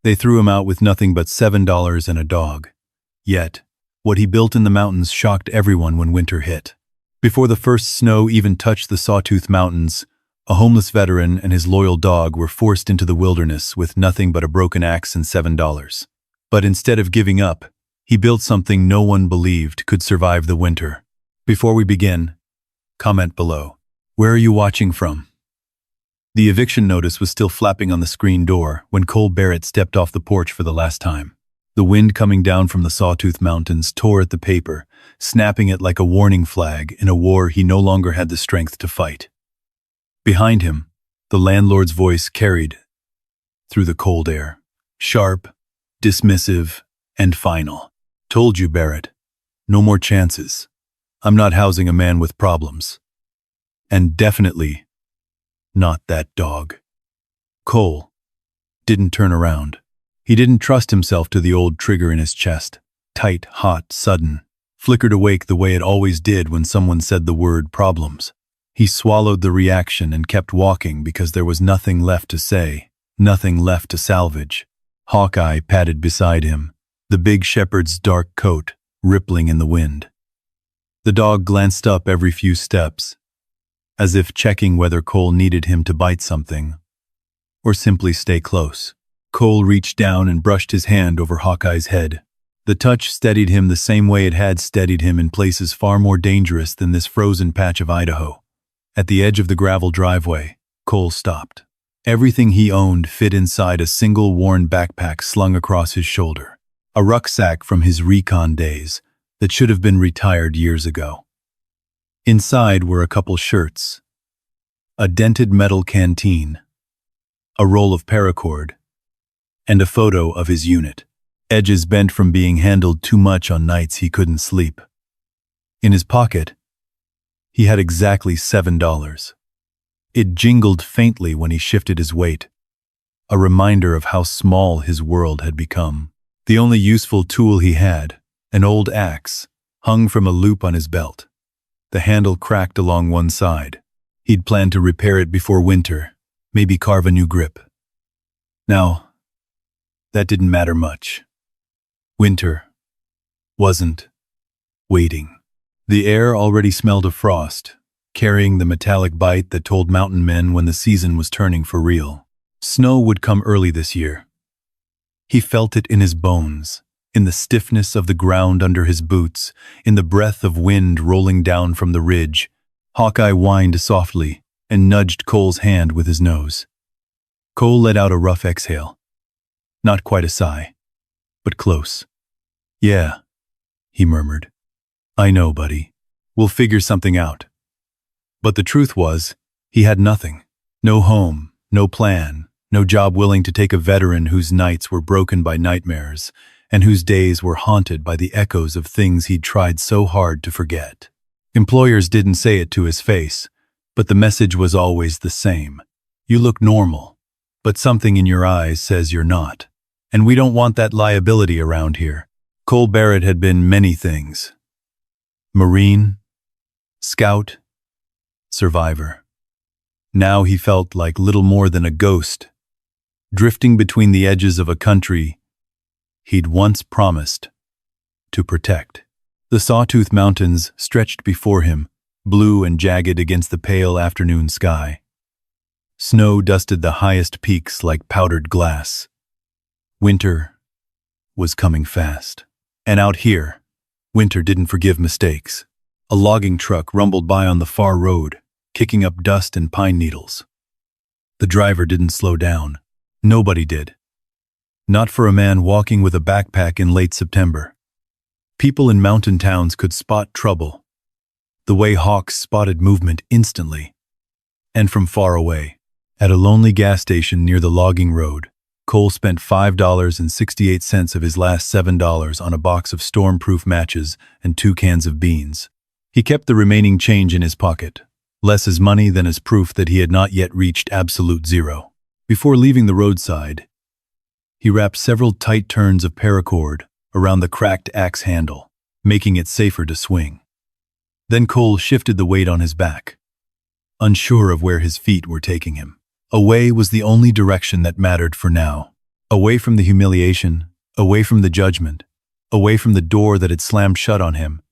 They threw him out with nothing but $7 and a dog. Yet, what he built in the mountains shocked everyone when winter hit. Before the first snow even touched the Sawtooth Mountains, a homeless veteran and his loyal dog were forced into the wilderness with nothing but a broken axe and $7. But instead of giving up, he built something no one believed could survive the winter. Before we begin, comment below. Where are you watching from? The eviction notice was still flapping on the screen door when Cole Barrett stepped off the porch for the last time. The wind coming down from the Sawtooth Mountains tore at the paper, snapping it like a warning flag in a war he no longer had the strength to fight. Behind him, the landlord's voice carried through the cold air, sharp, dismissive, and final. Told you, Barrett. No more chances. I'm not housing a man with problems. And definitely not that dog. Cole didn't turn around. He didn't trust himself to the old trigger in his chest. Tight, hot, sudden. Flickered awake the way it always did when someone said the word problems. He swallowed the reaction and kept walking because there was nothing left to say, nothing left to salvage. Hawkeye padded beside him, the big shepherd's dark coat rippling in the wind. The dog glanced up every few steps, as if checking whether Cole needed him to bite something, or simply stay close. Cole reached down and brushed his hand over Hawkeye's head. The touch steadied him the same way it had steadied him in places far more dangerous than this frozen patch of Idaho. At the edge of the gravel driveway, Cole stopped. Everything he owned fit inside a single worn backpack slung across his shoulder. A rucksack from his recon days that should have been retired years ago. Inside were a couple shirts, a dented metal canteen, a roll of paracord, and a photo of his unit, edges bent from being handled too much on nights he couldn't sleep. In his pocket, he had exactly $7. It jingled faintly when he shifted his weight, a reminder of how small his world had become. The only useful tool he had, an old axe, hung from a loop on his belt. The handle cracked along one side. He'd planned to repair it before winter, maybe carve a new grip. Now, that didn't matter much. Winter wasn't waiting. The air already smelled of frost, carrying the metallic bite that told mountain men when the season was turning for real. Snow would come early this year. He felt it in his bones, in the stiffness of the ground under his boots, in the breath of wind rolling down from the ridge. Hawkeye whined softly and nudged Cole's hand with his nose. Cole let out a rough exhale. Not quite a sigh, but close. Yeah, he murmured. I know, buddy. We'll figure something out. But the truth was, he had nothing. No home, no plan, no job willing to take a veteran whose nights were broken by nightmares, and whose days were haunted by the echoes of things he'd tried so hard to forget. Employers didn't say it to his face, but the message was always the same. You look normal, but something in your eyes says you're not. And we don't want that liability around here. Cole Barrett had been many things. Marine, scout, survivor. Now he felt like little more than a ghost, drifting between the edges of a country he'd once promised to protect. The Sawtooth Mountains stretched before him, blue and jagged against the pale afternoon sky. Snow dusted the highest peaks like powdered glass. Winter was coming fast. And out here, winter didn't forgive mistakes. A logging truck rumbled by on the far road, kicking up dust and pine needles. The driver didn't slow down. Nobody did. Not for a man walking with a backpack in late September. People in mountain towns could spot trouble, the way hawks spotted movement instantly. And from far away, at a lonely gas station near the logging road, Cole spent $5.68 of his last $7 on a box of storm-proof matches and 2 cans of beans. He kept the remaining change in his pocket, less as money than as proof that he had not yet reached absolute zero. Before leaving the roadside, he wrapped several tight turns of paracord around the cracked axe handle, making it safer to swing. Then Cole shifted the weight on his back, unsure of where his feet were taking him. Away was the only direction that mattered for now. Away from the humiliation, away from the judgment, away from the door that had slammed shut on him,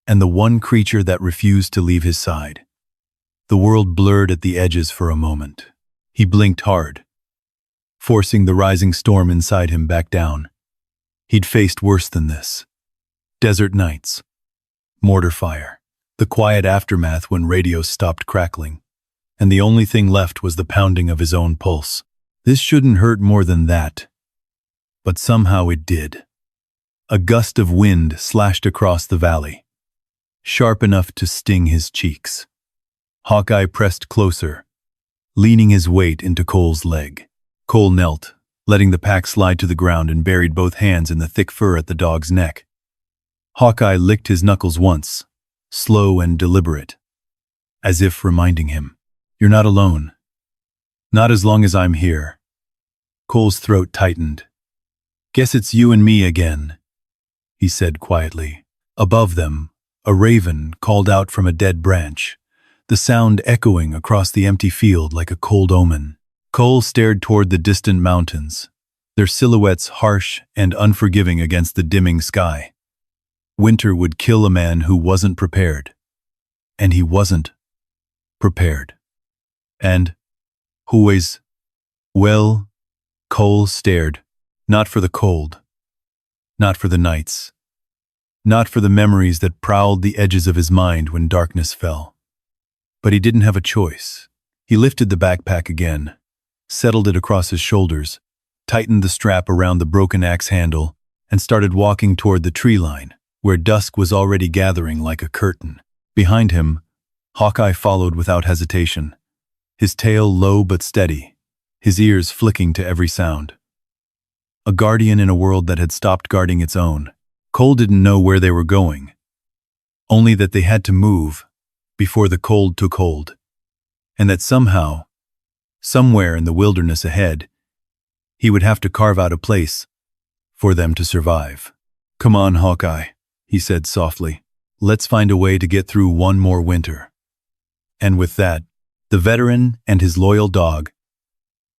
and the one creature that refused to leave his side. The world blurred at the edges for a moment. He blinked hard, forcing the rising storm inside him back down. He'd faced worse than this. Desert nights, mortar fire, the quiet aftermath when radios stopped crackling, and the only thing left was the pounding of his own pulse. This shouldn't hurt more than that, but somehow it did. A gust of wind slashed across the valley, sharp enough to sting his cheeks. Hawkeye pressed closer, leaning his weight into Cole's leg. Cole knelt, letting the pack slide to the ground and buried both hands in the thick fur at the dog's neck. Hawkeye licked his knuckles once, slow and deliberate, as if reminding him, "You're not alone. Not as long as I'm here." Cole's throat tightened. "Guess it's you and me again," he said quietly. Above them, a raven called out from a dead branch, the sound echoing across the empty field like a cold omen. Cole stared toward the distant mountains, their silhouettes harsh and unforgiving against the dimming sky. Winter would kill a man who wasn't prepared. And he wasn't prepared. And always, well, Cole stared, not for the cold, not for the nights, not for the memories that prowled the edges of his mind when darkness fell. But he didn't have a choice. He lifted the backpack again, settled it across his shoulders, tightened the strap around the broken axe handle, and started walking toward the tree line, where dusk was already gathering like a curtain. Behind him, Hawkeye followed without hesitation, his tail low but steady, his ears flicking to every sound. A guardian in a world that had stopped guarding its own. Cole didn't know where they were going, only that they had to move before the cold took hold, and that somehow, somewhere in the wilderness ahead, he would have to carve out a place for them to survive. "Come on, Hawkeye," he said softly. "Let's find a way to get through one more winter." And with that, the veteran and his loyal dog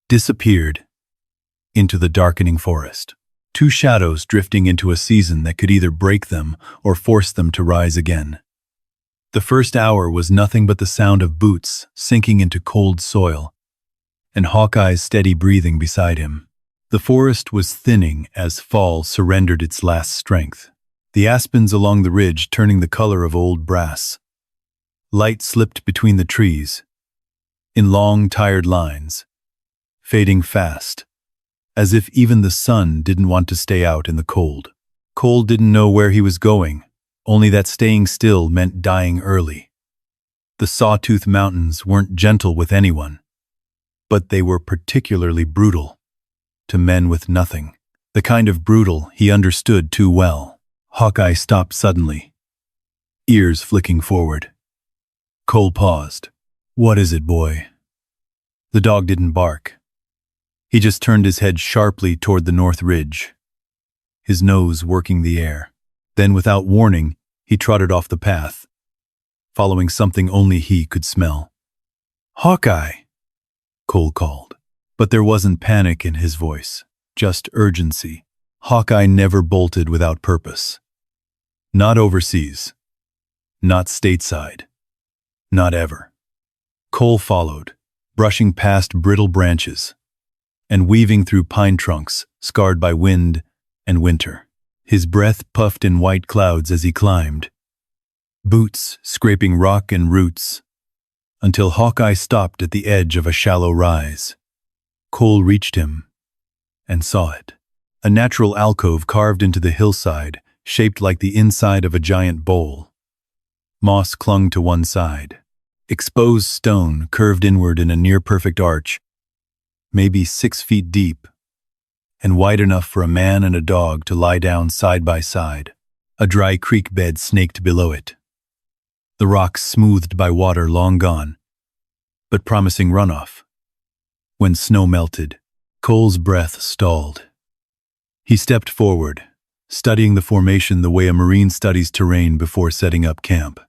disappeared into the darkening forest. Two shadows drifting into a season that could either break them or force them to rise again. The first hour was nothing but the sound of boots sinking into cold soil, and Hawkeye's steady breathing beside him. The forest was thinning as fall surrendered its last strength, the aspens along the ridge turning the color of old brass. Light slipped between the trees, in long, tired lines, fading fast, as if even the sun didn't want to stay out in the cold. Cole didn't know where he was going, only that staying still meant dying early. The Sawtooth Mountains weren't gentle with anyone, but they were particularly brutal to men with nothing. The kind of brutal he understood too well. Hawkeye stopped suddenly, ears flicking forward. Cole paused. "What is it, boy?" The dog didn't bark. He just turned his head sharply toward the north ridge, his nose working the air. Then, without warning, he trotted off the path, following something only he could smell. "Hawkeye!" Cole called. But there wasn't panic in his voice, just urgency. Hawkeye never bolted without purpose. Not overseas. Not stateside. Not ever. Cole followed, brushing past brittle branches and weaving through pine trunks scarred by wind and winter. His breath puffed in white clouds as he climbed, boots scraping rock and roots, until Hawkeye stopped at the edge of a shallow rise. Cole reached him and saw it. A natural alcove carved into the hillside, shaped like the inside of a giant bowl. Moss clung to one side. Exposed stone curved inward in a near-perfect arch, maybe 6 feet deep, and wide enough for a man and a dog to lie down side by side. A dry creek bed snaked below it, the rocks smoothed by water long gone, but promising runoff. When snow melted, Cole's breath stalled. He stepped forward, studying the formation the way a Marine studies terrain before setting up camp.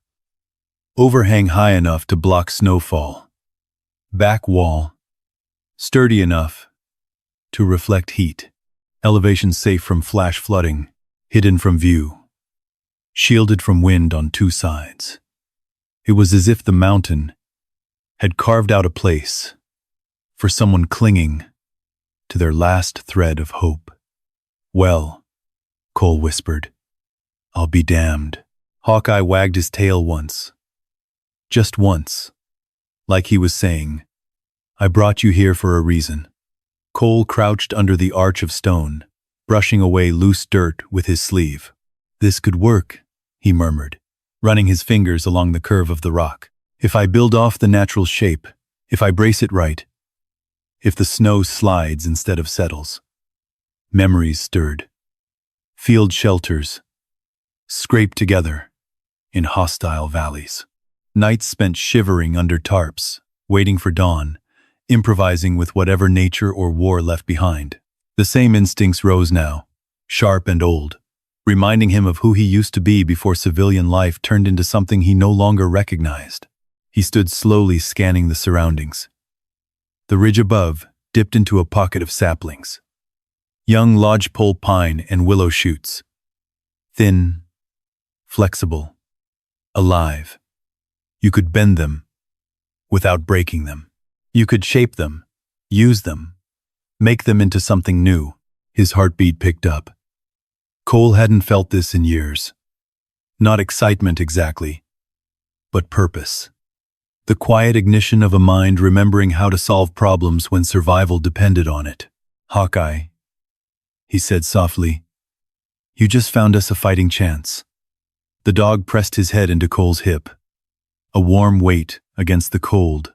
Overhang high enough to block snowfall. Back wall, sturdy enough to reflect heat. Elevation safe from flash flooding, hidden from view, shielded from wind on two sides. It was as if the mountain had carved out a place for someone clinging to their last thread of hope. "Well," Cole whispered, "I'll be damned." Hawkeye wagged his tail once. Just once. Like he was saying, "I brought you here for a reason." Cole crouched under the arch of stone, brushing away loose dirt with his sleeve. "This could work," he murmured, running his fingers along the curve of the rock. "If I build off the natural shape, if I brace it right, if the snow slides instead of settles." Memories stirred. Field shelters, scraped together in hostile valleys. Nights spent shivering under tarps, waiting for dawn, improvising with whatever nature or war left behind. The same instincts rose now, sharp and old, reminding him of who he used to be before civilian life turned into something he no longer recognized. He stood slowly scanning the surroundings. The ridge above dipped into a pocket of saplings. Young lodgepole pine and willow shoots. Thin, flexible, alive. You could bend them without breaking them. You could shape them, use them, make them into something new. His heartbeat picked up. Cole hadn't felt this in years. Not excitement exactly, but purpose. The quiet ignition of a mind remembering how to solve problems when survival depended on it. "Hawkeye," he said softly, "you just found us a fighting chance." The dog pressed his head into Cole's hip, a warm weight against the cold,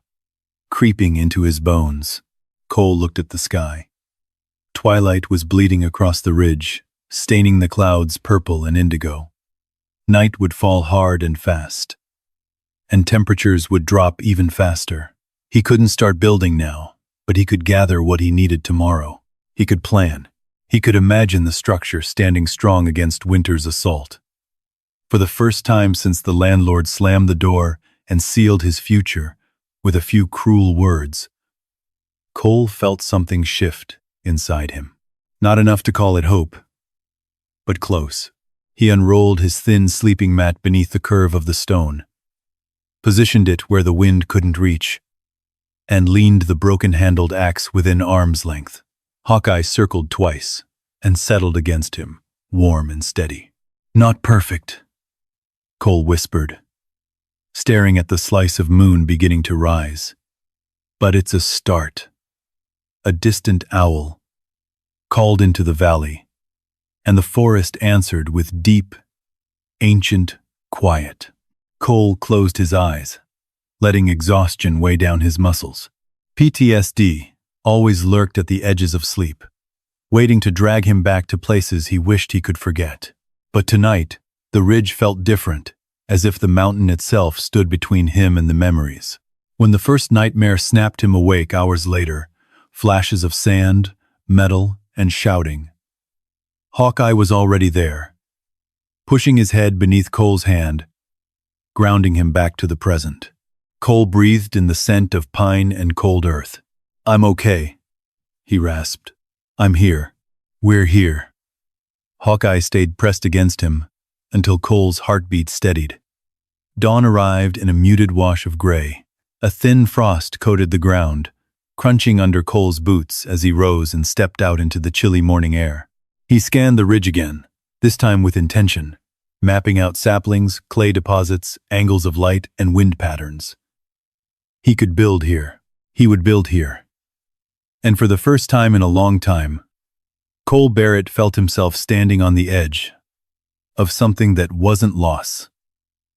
creeping into his bones. Cole looked at the sky. Twilight was bleeding across the ridge, staining the clouds purple and indigo. Night would fall hard and fast, and temperatures would drop even faster. He couldn't start building now, but he could gather what he needed tomorrow. He could plan. He could imagine the structure standing strong against winter's assault. For the first time since the landlord slammed the door and sealed his future with a few cruel words, Cole felt something shift inside him. Not enough to call it hope, but close. He unrolled his thin sleeping mat beneath the curve of the stone, positioned it where the wind couldn't reach, and leaned the broken-handled axe within arm's length. Hawkeye circled twice and settled against him, warm and steady. "Not perfect," Cole whispered, staring at the slice of moon beginning to rise. "But it's a start." A distant owl called into the valley, and the forest answered with deep, ancient quiet. Cole closed his eyes, letting exhaustion weigh down his muscles. PTSD always lurked at the edges of sleep, waiting to drag him back to places he wished he could forget. But tonight, the ridge felt different, as if the mountain itself stood between him and the memories. When the first nightmare snapped him awake hours later, flashes of sand, metal, and shouting, Hawkeye was already there, pushing his head beneath Cole's hand, grounding him back to the present. Cole breathed in the scent of pine and cold earth. "I'm okay," he rasped. "I'm here. We're here." Hawkeye stayed pressed against him until Cole's heartbeat steadied. Dawn arrived in a muted wash of gray. A thin frost coated the ground, crunching under Cole's boots as he rose and stepped out into the chilly morning air. He scanned the ridge again, this time with intention, mapping out saplings, clay deposits, angles of light, and wind patterns. He could build here. He would build here. And for the first time in a long time, Cole Barrett felt himself standing on the edge of something that wasn't loss,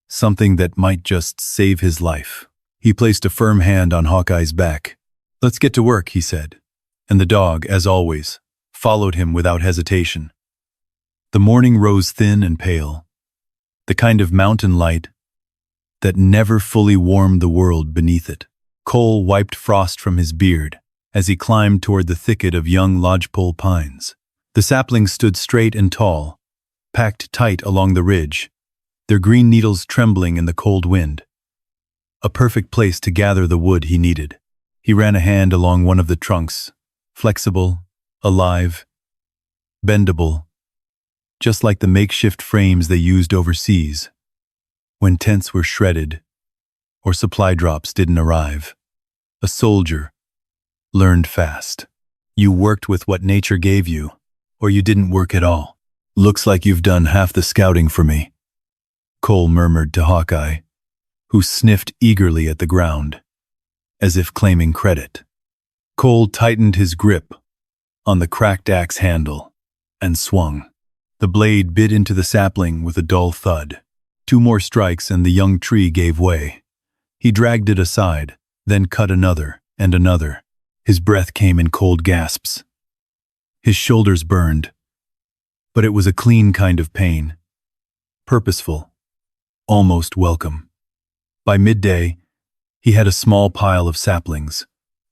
something that might just save his life. He placed a firm hand on Hawkeye's back. "Let's get to work," he said, and the dog, as always, followed him without hesitation. The morning rose thin and pale, the kind of mountain light that never fully warmed the world beneath it. Cole wiped frost from his beard as he climbed toward the thicket of young lodgepole pines. The saplings stood straight and tall, packed tight along the ridge, their green needles trembling in the cold wind. A perfect place to gather the wood he needed. He ran a hand along one of the trunks, flexible, alive, bendable, just like the makeshift frames they used overseas when tents were shredded or supply drops didn't arrive. A soldier learned fast. You worked with what nature gave you, or you didn't work at all. Looks like you've done half the scouting for me, Cole murmured to Hawkeye, who sniffed eagerly at the ground, as if claiming credit. Cole tightened his grip on the cracked axe handle and swung. The blade bit into the sapling with a dull thud. 2 more strikes and the young tree gave way. He dragged it aside, then cut another and another. His breath came in cold gasps. His shoulders burned, but it was a clean kind of pain. Purposeful, almost welcome. By midday, he had a small pile of saplings,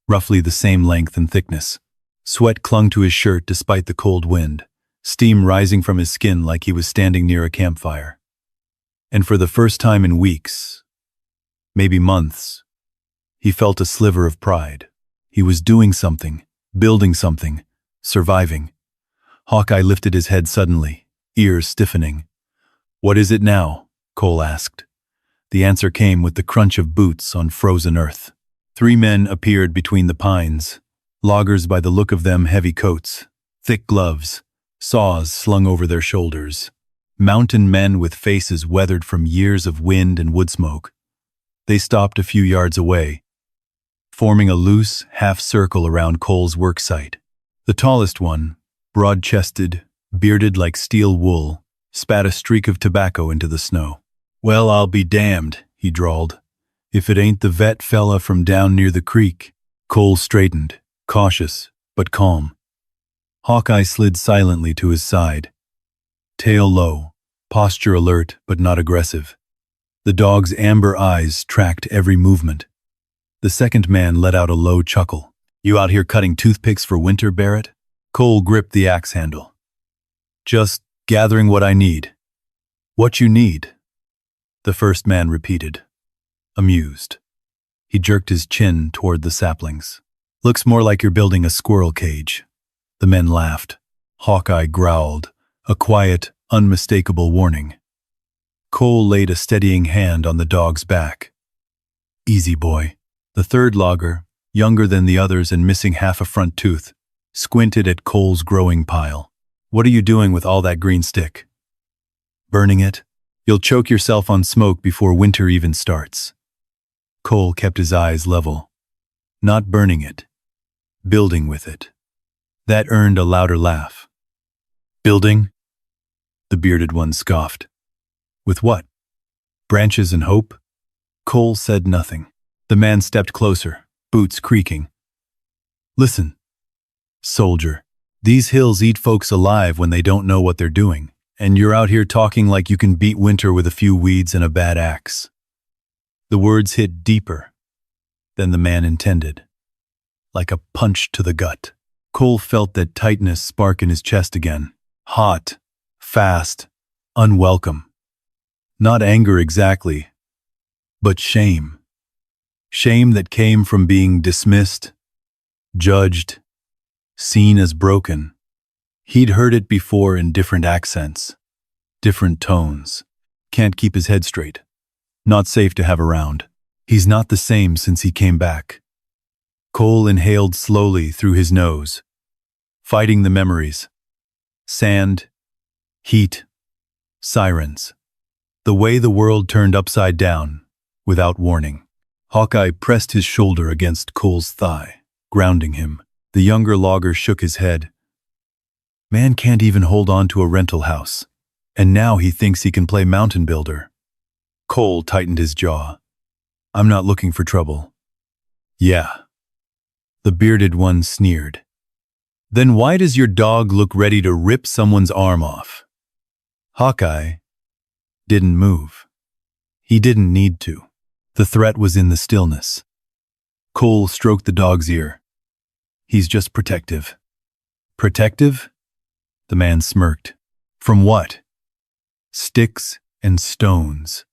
roughly the same length and thickness. Sweat clung to his shirt despite the cold wind, steam rising from his skin like he was standing near a campfire. And for the first time in weeks, maybe months, he felt a sliver of pride. He was doing something, building something, surviving. Hawkeye lifted his head suddenly, ears stiffening. "What is it now?" Cole asked. The answer came with the crunch of boots on frozen earth. 3 men appeared between the pines, loggers by the look of them, heavy coats, thick gloves, saws slung over their shoulders. Mountain men with faces weathered from years of wind and wood smoke. They stopped a few yards away, forming a loose half-circle around Cole's work site. The tallest one, broad-chested, bearded like steel wool, spat a streak of tobacco into the snow. "Well, I'll be damned," he drawled, "if it ain't the vet fella from down near the creek." Cole straightened, cautious but calm. Hawkeye slid silently to his side, tail low, posture alert but not aggressive. The dog's amber eyes tracked every movement. The second man let out a low chuckle. "You out here cutting toothpicks for winter, Barrett?" Cole gripped the axe handle. "Just gathering what I need." "What you need?" the first man repeated, amused. He jerked his chin toward the saplings. "Looks more like you're building a squirrel cage." The men laughed. Hawkeye growled, a quiet, unmistakable warning. Cole laid a steadying hand on the dog's back. "Easy, boy." The third logger, younger than the others and missing half a front tooth, squinted at Cole's growing pile. "What are you doing with all that green stick?" "Burning it. You'll choke yourself on smoke before winter even starts." Cole kept his eyes level. Not burning it, building with it. That earned a louder laugh. "Building?" the bearded one scoffed. "With what? Branches and hope?" Cole said nothing. The man stepped closer, boots creaking. "Listen, soldier, these hills eat folks alive when they don't know what they're doing, and you're out here talking like you can beat winter with a few weeds and a bad axe." The words hit deeper than the man intended, like a punch to the gut. Cole felt that tightness spark in his chest again. Hot, fast, unwelcome. Not anger exactly, but shame. Shame that came from being dismissed, judged, seen as broken. He'd heard it before in different accents, different tones. Can't keep his head straight. Not safe to have around. He's not the same since he came back. Cole inhaled slowly through his nose, fighting the memories. Sand, heat, sirens. The way the world turned upside down, without warning. Hawkeye pressed his shoulder against Cole's thigh, grounding him. The younger logger shook his head. Man can't even hold on to a rental house, and now he thinks he can play mountain builder. Cole tightened his jaw. "I'm not looking for trouble." "Yeah." The bearded one sneered. "Then why does your dog look ready to rip someone's arm off?" Hawkeye didn't move. He didn't need to. The threat was in the stillness. Cole stroked the dog's ear. "He's just protective." "Protective?" The man smirked. "From what?" "Sticks and stones."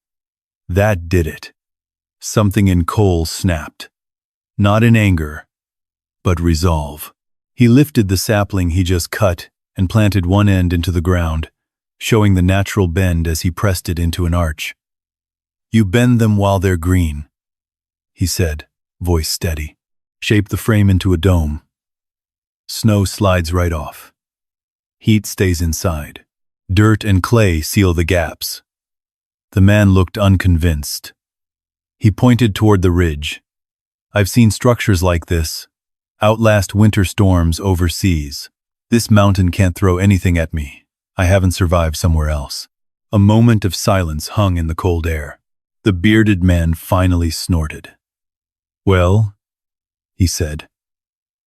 That did it. Something in Cole snapped. Not in anger, but resolve. He lifted the sapling he just cut and planted one end into the ground, showing the natural bend as he pressed it into an arch. "You bend them while they're green," he said, voice steady. "Shape the frame into a dome. Snow slides right off. Heat stays inside. Dirt and clay seal the gaps." The man looked unconvinced. He pointed toward the ridge. "I've seen structures like this outlast winter storms overseas. This mountain can't throw anything at me. I haven't survived somewhere else." A moment of silence hung in the cold air. The bearded man finally snorted. "Well," he said,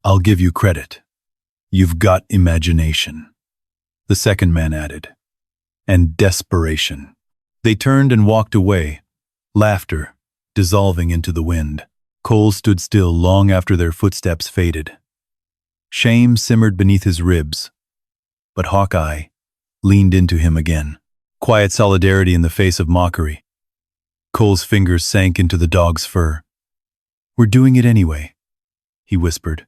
"I'll give you credit. You've got imagination." The second man added, "And desperation." They turned and walked away, laughter dissolving into the wind. Cole stood still long after their footsteps faded. Shame simmered beneath his ribs, but Hawkeye leaned into him again. Quiet solidarity in the face of mockery. Cole's fingers sank into the dog's fur. "We're doing it anyway," he whispered.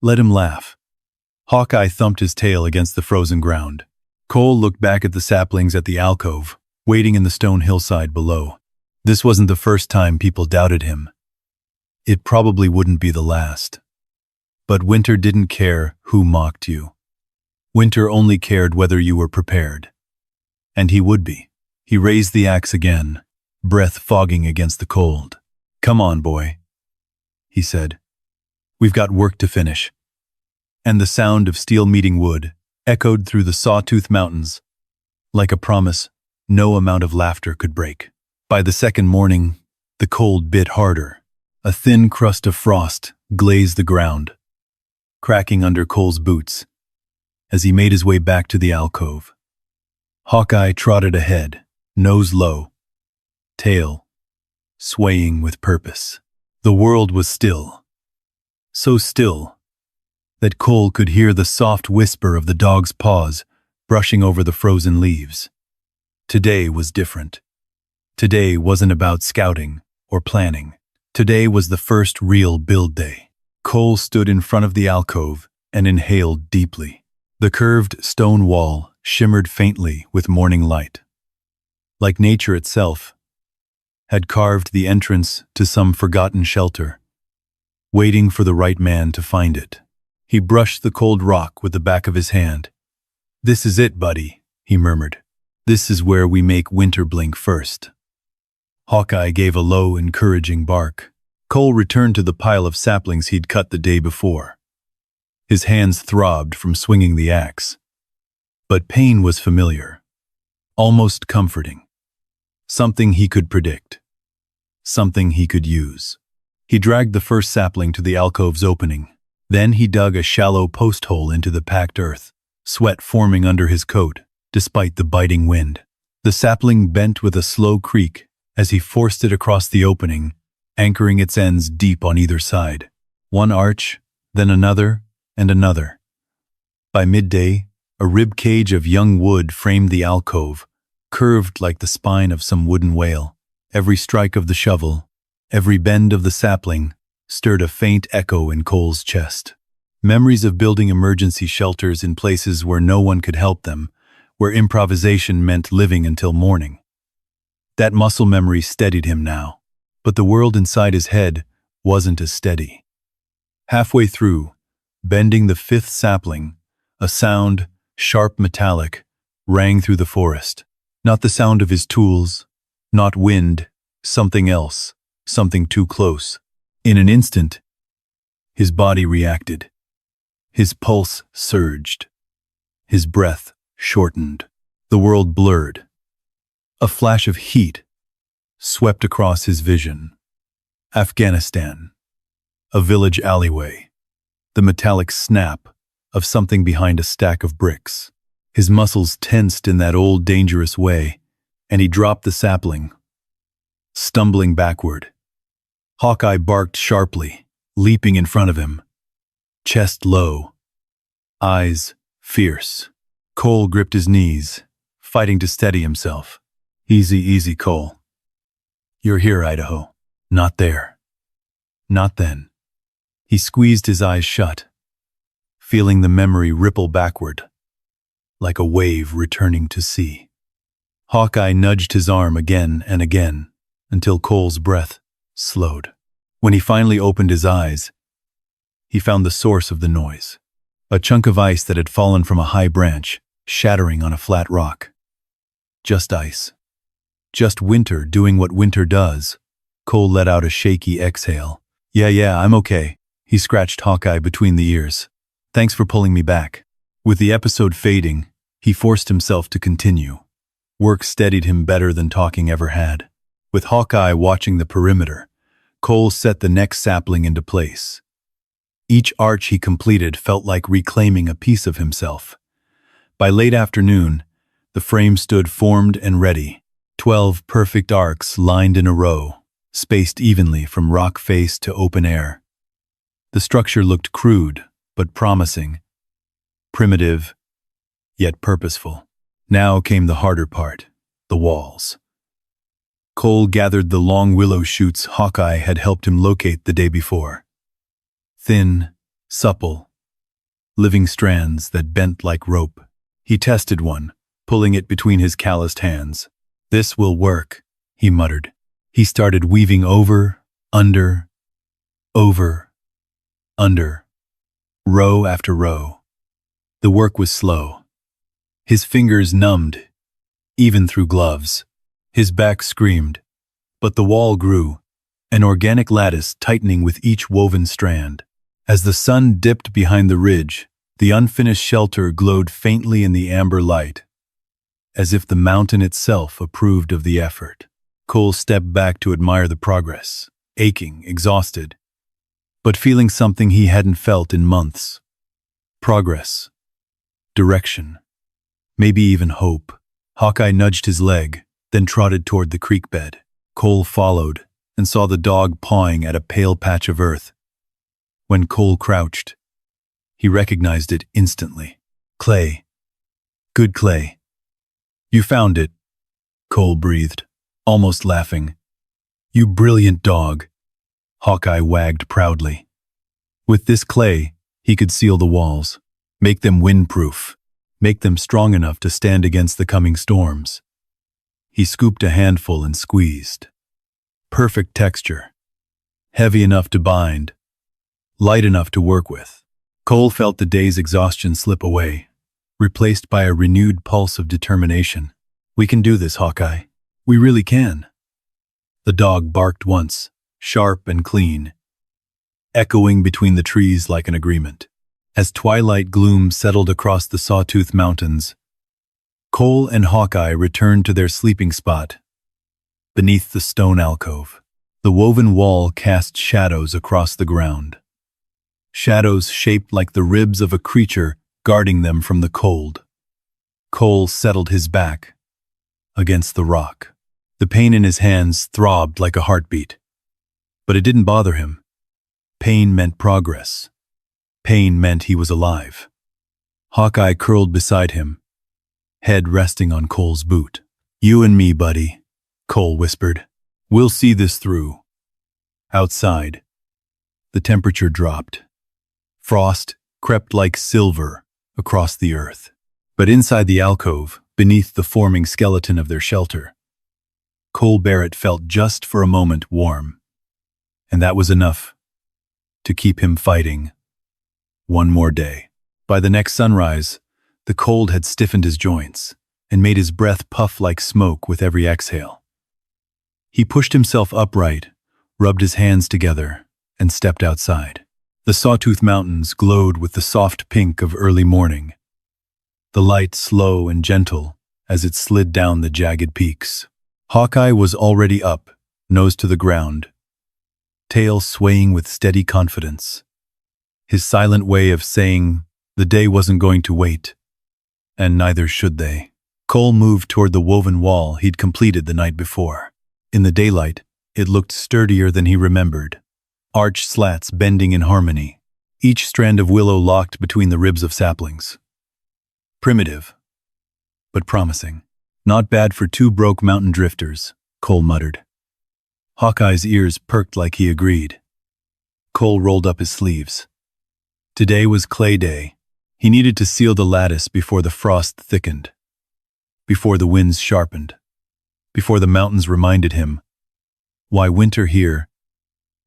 "Let him laugh." Hawkeye thumped his tail against the frozen ground. Cole looked back at the saplings at the alcove, waiting in the stone hillside below. This wasn't the first time people doubted him. It probably wouldn't be the last. But winter didn't care who mocked you. Winter only cared whether you were prepared. And he would be. He raised the axe again, breath fogging against the cold. "Come on, boy," he said. "We've got work to finish." And the sound of steel meeting wood echoed through the Sawtooth Mountains, like a promise no amount of laughter could break. By the second morning, the cold bit harder. A thin crust of frost glazed the ground, cracking under Cole's boots as he made his way back to the alcove. Hawkeye trotted ahead, nose low, tail swaying with purpose. The world was still, so still that Cole could hear the soft whisper of the dog's paws brushing over the frozen leaves. Today was different. Today wasn't about scouting or planning. Today was the first real build day. Cole stood in front of the alcove and inhaled deeply. The curved stone wall shimmered faintly with morning light. Like nature itself, had carved the entrance to some forgotten shelter, waiting for the right man to find it. He brushed the cold rock with the back of his hand. "This is it, buddy," he murmured. "This is where we make winter blink first." Hawkeye gave a low, encouraging bark. Cole returned to the pile of saplings he'd cut the day before. His hands throbbed from swinging the axe. But pain was familiar, almost comforting. Something he could predict. Something he could use. He dragged the first sapling to the alcove's opening. Then he dug a shallow post hole into the packed earth, sweat forming under his coat, despite the biting wind. The sapling bent with a slow creak as he forced it across the opening, anchoring its ends deep on either side. One arch, then another, and another. By midday, a rib cage of young wood framed the alcove, curved like the spine of some wooden whale. Every strike of the shovel, every bend of the sapling, stirred a faint echo in Cole's chest. Memories of building emergency shelters in places where no one could help them, where improvisation meant living until morning. That muscle memory steadied him now, but the world inside his head wasn't as steady. Halfway through, bending the fifth sapling, a sound, sharp metallic, rang through the forest. Not the sound of his tools, not wind, something else, something too close. In an instant, his body reacted. His pulse surged. His breath shortened. The world blurred. A flash of heat swept across his vision. Afghanistan. A village alleyway. The metallic snap of something behind a stack of bricks. His muscles tensed in that old dangerous way, and he dropped the sapling, stumbling backward. Hawkeye barked sharply, leaping in front of him. Chest low, eyes fierce. Cole gripped his knees, fighting to steady himself. "Easy, easy, Cole. You're here, Idaho. Not there. Not then." He squeezed his eyes shut, feeling the memory ripple backward, like a wave returning to sea. Hawkeye nudged his arm again and again, until Cole's breath slowed. When he finally opened his eyes, he found the source of the noise. A chunk of ice that had fallen from a high branch, shattering on a flat rock. Just ice. Just winter doing what winter does. Cole let out a shaky exhale. Yeah, I'm okay. He scratched Hawkeye between the ears. Thanks for pulling me back. With the episode fading, he forced himself to continue. Work steadied him better than talking ever had. With Hawkeye watching the perimeter, Cole set the next sapling into place. Each arch he completed felt like reclaiming a piece of himself. By late afternoon, the frame stood formed and ready, 12 perfect arcs lined in a row, spaced evenly from rock face to open air. The structure looked crude, but promising, primitive, yet purposeful. Now came the harder part, the walls. Cole gathered the long willow shoots Hawkeye had helped him locate the day before. Thin, supple, living strands that bent like rope. He tested one, pulling it between his calloused hands. This will work, he muttered. He started weaving over, under, row after row. The work was slow. His fingers numbed, even through gloves. His back screamed, but the wall grew, an organic lattice tightening with each woven strand. As the sun dipped behind the ridge, the unfinished shelter glowed faintly in the amber light, as if the mountain itself approved of the effort. Cole stepped back to admire the progress, aching, exhausted, but feeling something he hadn't felt in months. Progress. Direction. Maybe even hope. Hawkeye nudged his leg, then trotted toward the creek bed. Cole followed and saw the dog pawing at a pale patch of earth. When Cole crouched, he recognized it instantly. Clay. Good clay. You found it, Cole breathed, almost laughing. You brilliant dog. Hawkeye wagged proudly. With this clay, he could seal the walls, make them windproof, make them strong enough to stand against the coming storms. He scooped a handful and squeezed. Perfect texture. Heavy enough to bind, light enough to work with. Cole felt the day's exhaustion slip away, replaced by a renewed pulse of determination. We can do this, Hawkeye. We really can. The dog barked once, sharp and clean, echoing between the trees like an agreement. As twilight gloom settled across the Sawtooth Mountains, Cole and Hawkeye returned to their sleeping spot beneath the stone alcove. The woven wall cast shadows across the ground. Shadows shaped like the ribs of a creature guarding them from the cold. Cole settled his back against the rock. The pain in his hands throbbed like a heartbeat. But it didn't bother him. Pain meant progress. Pain meant he was alive. Hawkeye curled beside him, head resting on Cole's boot. You and me, buddy, Cole whispered. We'll see this through. Outside, the temperature dropped. Frost crept like silver across the earth. But inside the alcove, beneath the forming skeleton of their shelter, Cole Barrett felt just for a moment warm. And that was enough to keep him fighting. One more day. By the next sunrise, the cold had stiffened his joints and made his breath puff like smoke with every exhale. He pushed himself upright, rubbed his hands together, and stepped outside. The Sawtooth Mountains glowed with the soft pink of early morning, the light slow and gentle as it slid down the jagged peaks. Hawkeye was already up, nose to the ground, tail swaying with steady confidence. His silent way of saying the day wasn't going to wait, and neither should they. Cole moved toward the woven wall he'd completed the night before. In the daylight, it looked sturdier than he remembered. Arch slats bending in harmony, each strand of willow locked between the ribs of saplings. Primitive, but promising. Not bad for two broke mountain drifters, Cole muttered. Hawkeye's ears perked like he agreed. Cole rolled up his sleeves. Today was Clay Day. He needed to seal the lattice before the frost thickened, before the winds sharpened, before the mountains reminded him why winter here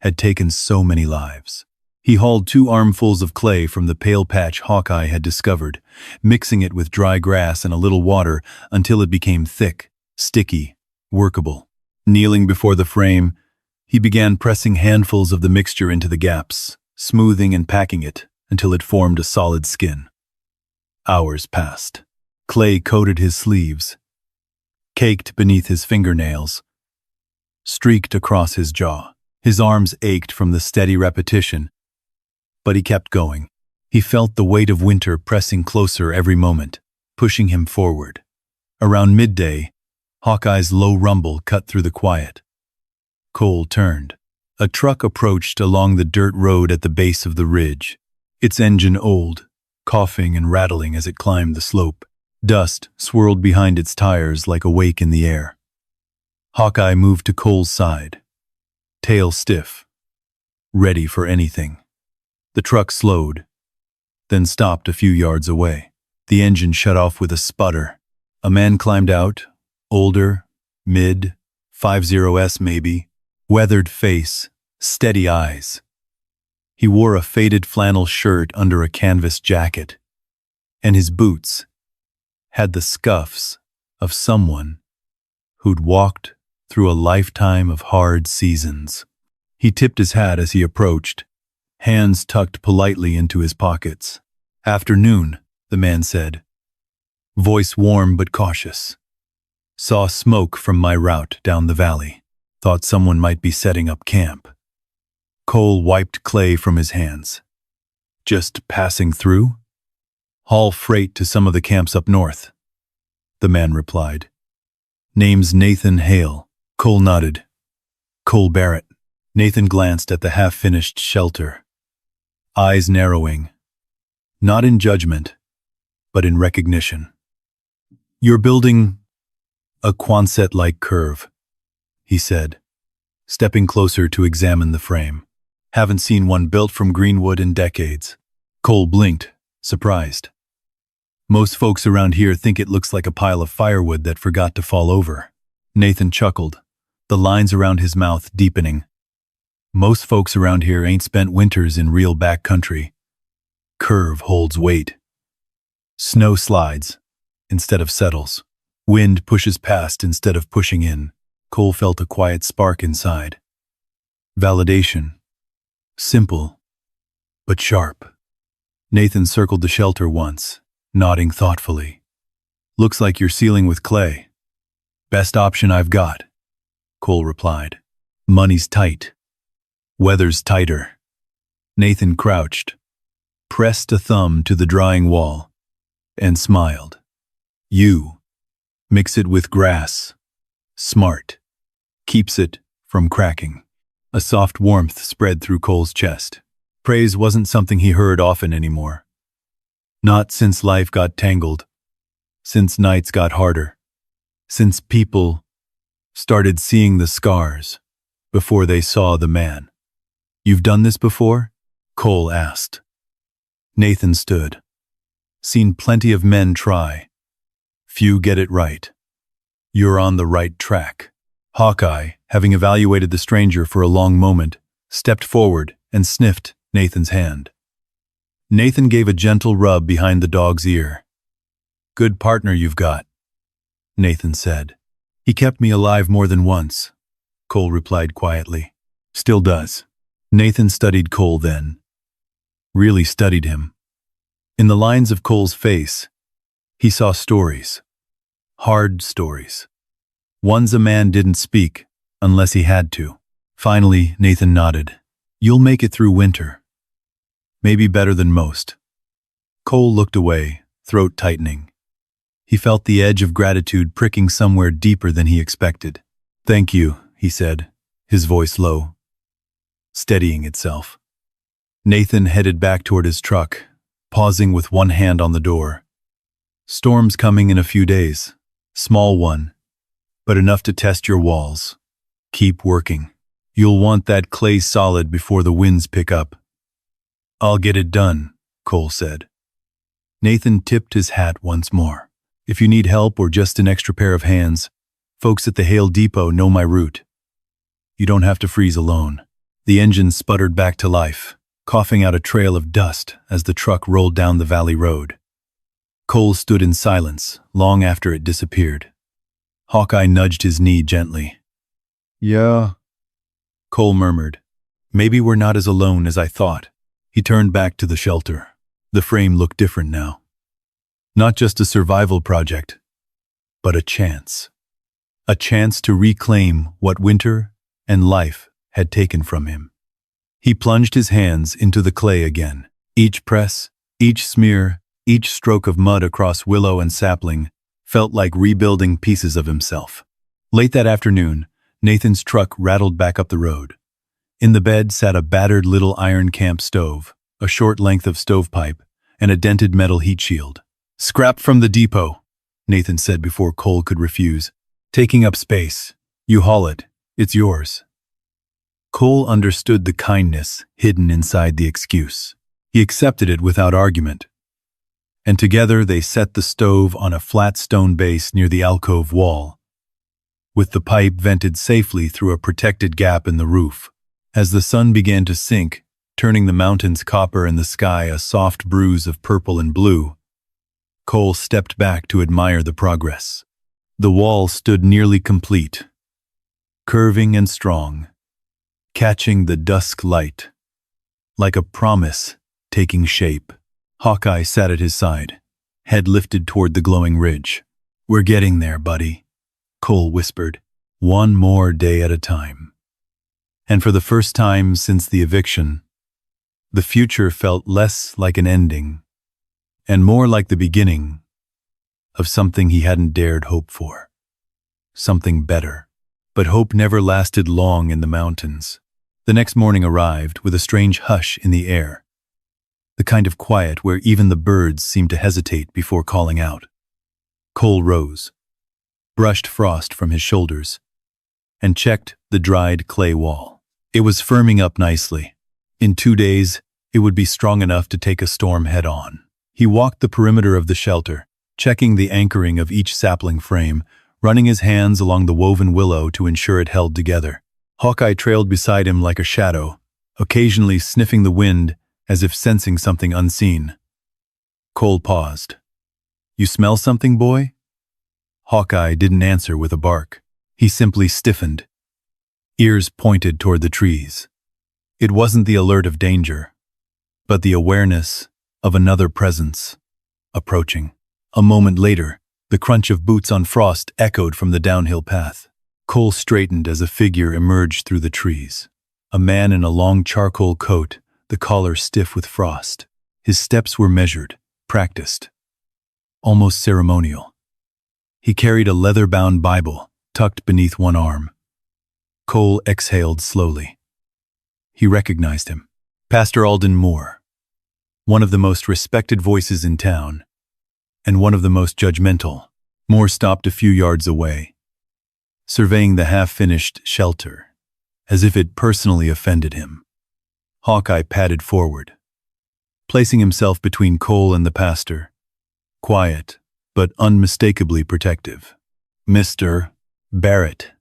had taken so many lives. He hauled 2 armfuls of clay from the pale patch Hawkeye had discovered, mixing it with dry grass and a little water until it became thick, sticky, workable. Kneeling before the frame, he began pressing handfuls of the mixture into the gaps, smoothing and packing it until it formed a solid skin. Hours passed. Clay coated his sleeves, caked beneath his fingernails, streaked across his jaw. His arms ached from the steady repetition, but he kept going. He felt the weight of winter pressing closer every moment, pushing him forward. Around midday, Hawkeye's low rumble cut through the quiet. Cole turned. A truck approached along the dirt road at the base of the ridge, its engine old, coughing and rattling as it climbed the slope. Dust swirled behind its tires like a wake in the air. Hawkeye moved to Cole's side, tail stiff, ready for anything. The truck slowed, then stopped a few yards away. The engine shut off with a sputter. A man climbed out, older, mid-50s maybe, weathered face, steady eyes. He wore a faded flannel shirt under a canvas jacket, and his boots had the scuffs of someone who'd walked through a lifetime of hard seasons. He tipped his hat as he approached, hands tucked politely into his pockets. "Afternoon," the man said, voice warm but cautious. "Saw smoke from my route down the valley. Thought someone might be setting up camp." Cole wiped clay from his hands. "Just passing through? Haul freight to some of the camps up north," the man replied. "Name's Nathan Hale." Cole nodded. "Cole Barrett." Nathan glanced at the half-finished shelter, eyes narrowing, not in judgment, but in recognition. "You're building a Quonset-like curve," he said, stepping closer to examine the frame. "Haven't seen one built from green wood in decades." Cole blinked, surprised. "Most folks around here think it looks like a pile of firewood that forgot to fall over." Nathan chuckled, the lines around his mouth deepening. "Most folks around here ain't spent winters in real backcountry. Curve holds weight. Snow slides instead of settles. Wind pushes past instead of pushing in." Cole felt a quiet spark inside. Validation. Simple, but sharp. Nathan circled the shelter once, nodding thoughtfully. "Looks like you're sealing with clay." "Best option I've got," Cole replied. "Money's tight. Weather's tighter." Nathan crouched, pressed a thumb to the drying wall, and smiled. "You mix it with grass. Smart. Keeps it from cracking." A soft warmth spread through Cole's chest. Praise wasn't something he heard often anymore. Not since life got tangled, since nights got harder, since people started seeing the scars before they saw the man. "You've done this before?" Cole asked. Nathan stood. "Seen plenty of men try. Few get it right. You're on the right track." Hawkeye, having evaluated the stranger for a long moment, stepped forward and sniffed Nathan's hand. Nathan gave a gentle rub behind the dog's ear. "Good partner you've got," Nathan said. "He kept me alive more than once," Cole replied quietly. "Still does." Nathan studied Cole then. Really studied him. In the lines of Cole's face, he saw stories. Hard stories. Ones a man didn't speak unless he had to. Finally, Nathan nodded. "You'll make it through winter. Maybe better than most." Cole looked away, throat tightening. He felt the edge of gratitude pricking somewhere deeper than he expected. "Thank you," he said, his voice low, steadying itself. Nathan headed back toward his truck, pausing with one hand on the door. "Storm's coming in a few days. Small one, but enough to test your walls. Keep working. You'll want that clay solid before the winds pick up." "I'll get it done," Cole said. Nathan tipped his hat once more. If you need help or just an extra pair of hands, folks at the Hale Depot know my route. You don't have to freeze alone. The engine sputtered back to life, coughing out a trail of dust as the truck rolled down the valley road. Cole stood in silence long after it disappeared. Hawkeye nudged his knee gently. Yeah, Cole murmured. Maybe we're not as alone as I thought. He turned back to the shelter. The frame looked different now. Not just a survival project, but a chance. A chance to reclaim what winter and life had taken from him. He plunged his hands into the clay again. Each press, each smear, each stroke of mud across willow and sapling felt like rebuilding pieces of himself. Late that afternoon, Nathan's truck rattled back up the road. In the bed sat a battered little iron camp stove, a short length of stovepipe, and a dented metal heat shield. "Scrap from the depot," Nathan said before Cole could refuse. "Taking up space. You haul it. It's yours." Cole understood the kindness hidden inside the excuse. He accepted it without argument. And together they set the stove on a flat stone base near the alcove wall, with the pipe vented safely through a protected gap in the roof. As the sun began to sink, turning the mountains copper and the sky a soft bruise of purple and blue, Cole stepped back to admire the progress. The wall stood nearly complete, curving and strong, catching the dusk light, like a promise taking shape. Hawkeye sat at his side, head lifted toward the glowing ridge. "We're getting there, buddy," Cole whispered, "one more day at a time." And for the first time since the eviction, the future felt less like an ending and more like the beginning of something he hadn't dared hope for. Something better. But hope never lasted long in the mountains. The next morning arrived with a strange hush in the air, the kind of quiet where even the birds seemed to hesitate before calling out. Cole rose, brushed frost from his shoulders, and checked the dried clay wall. It was firming up nicely. In 2 days, it would be strong enough to take a storm head-on. He walked the perimeter of the shelter, checking the anchoring of each sapling frame, running his hands along the woven willow to ensure it held together. Hawkeye trailed beside him like a shadow, occasionally sniffing the wind as if sensing something unseen. Cole paused. "You smell something, boy?" Hawkeye didn't answer with a bark. He simply stiffened, ears pointed toward the trees. It wasn't the alert of danger, but the awareness of another presence approaching. A moment later, the crunch of boots on frost echoed from the downhill path. Cole straightened as a figure emerged through the trees. A man in a long charcoal coat, the collar stiff with frost. His steps were measured, practiced, almost ceremonial. He carried a leather-bound Bible tucked beneath one arm. Cole exhaled slowly. He recognized him. Pastor Alden Moore, one of the most respected voices in town, and one of the most judgmental. Moore stopped a few yards away, surveying the half-finished shelter, as if it personally offended him. Hawkeye padded forward, placing himself between Cole and the pastor, quiet but unmistakably protective. "Mr. Barrett,"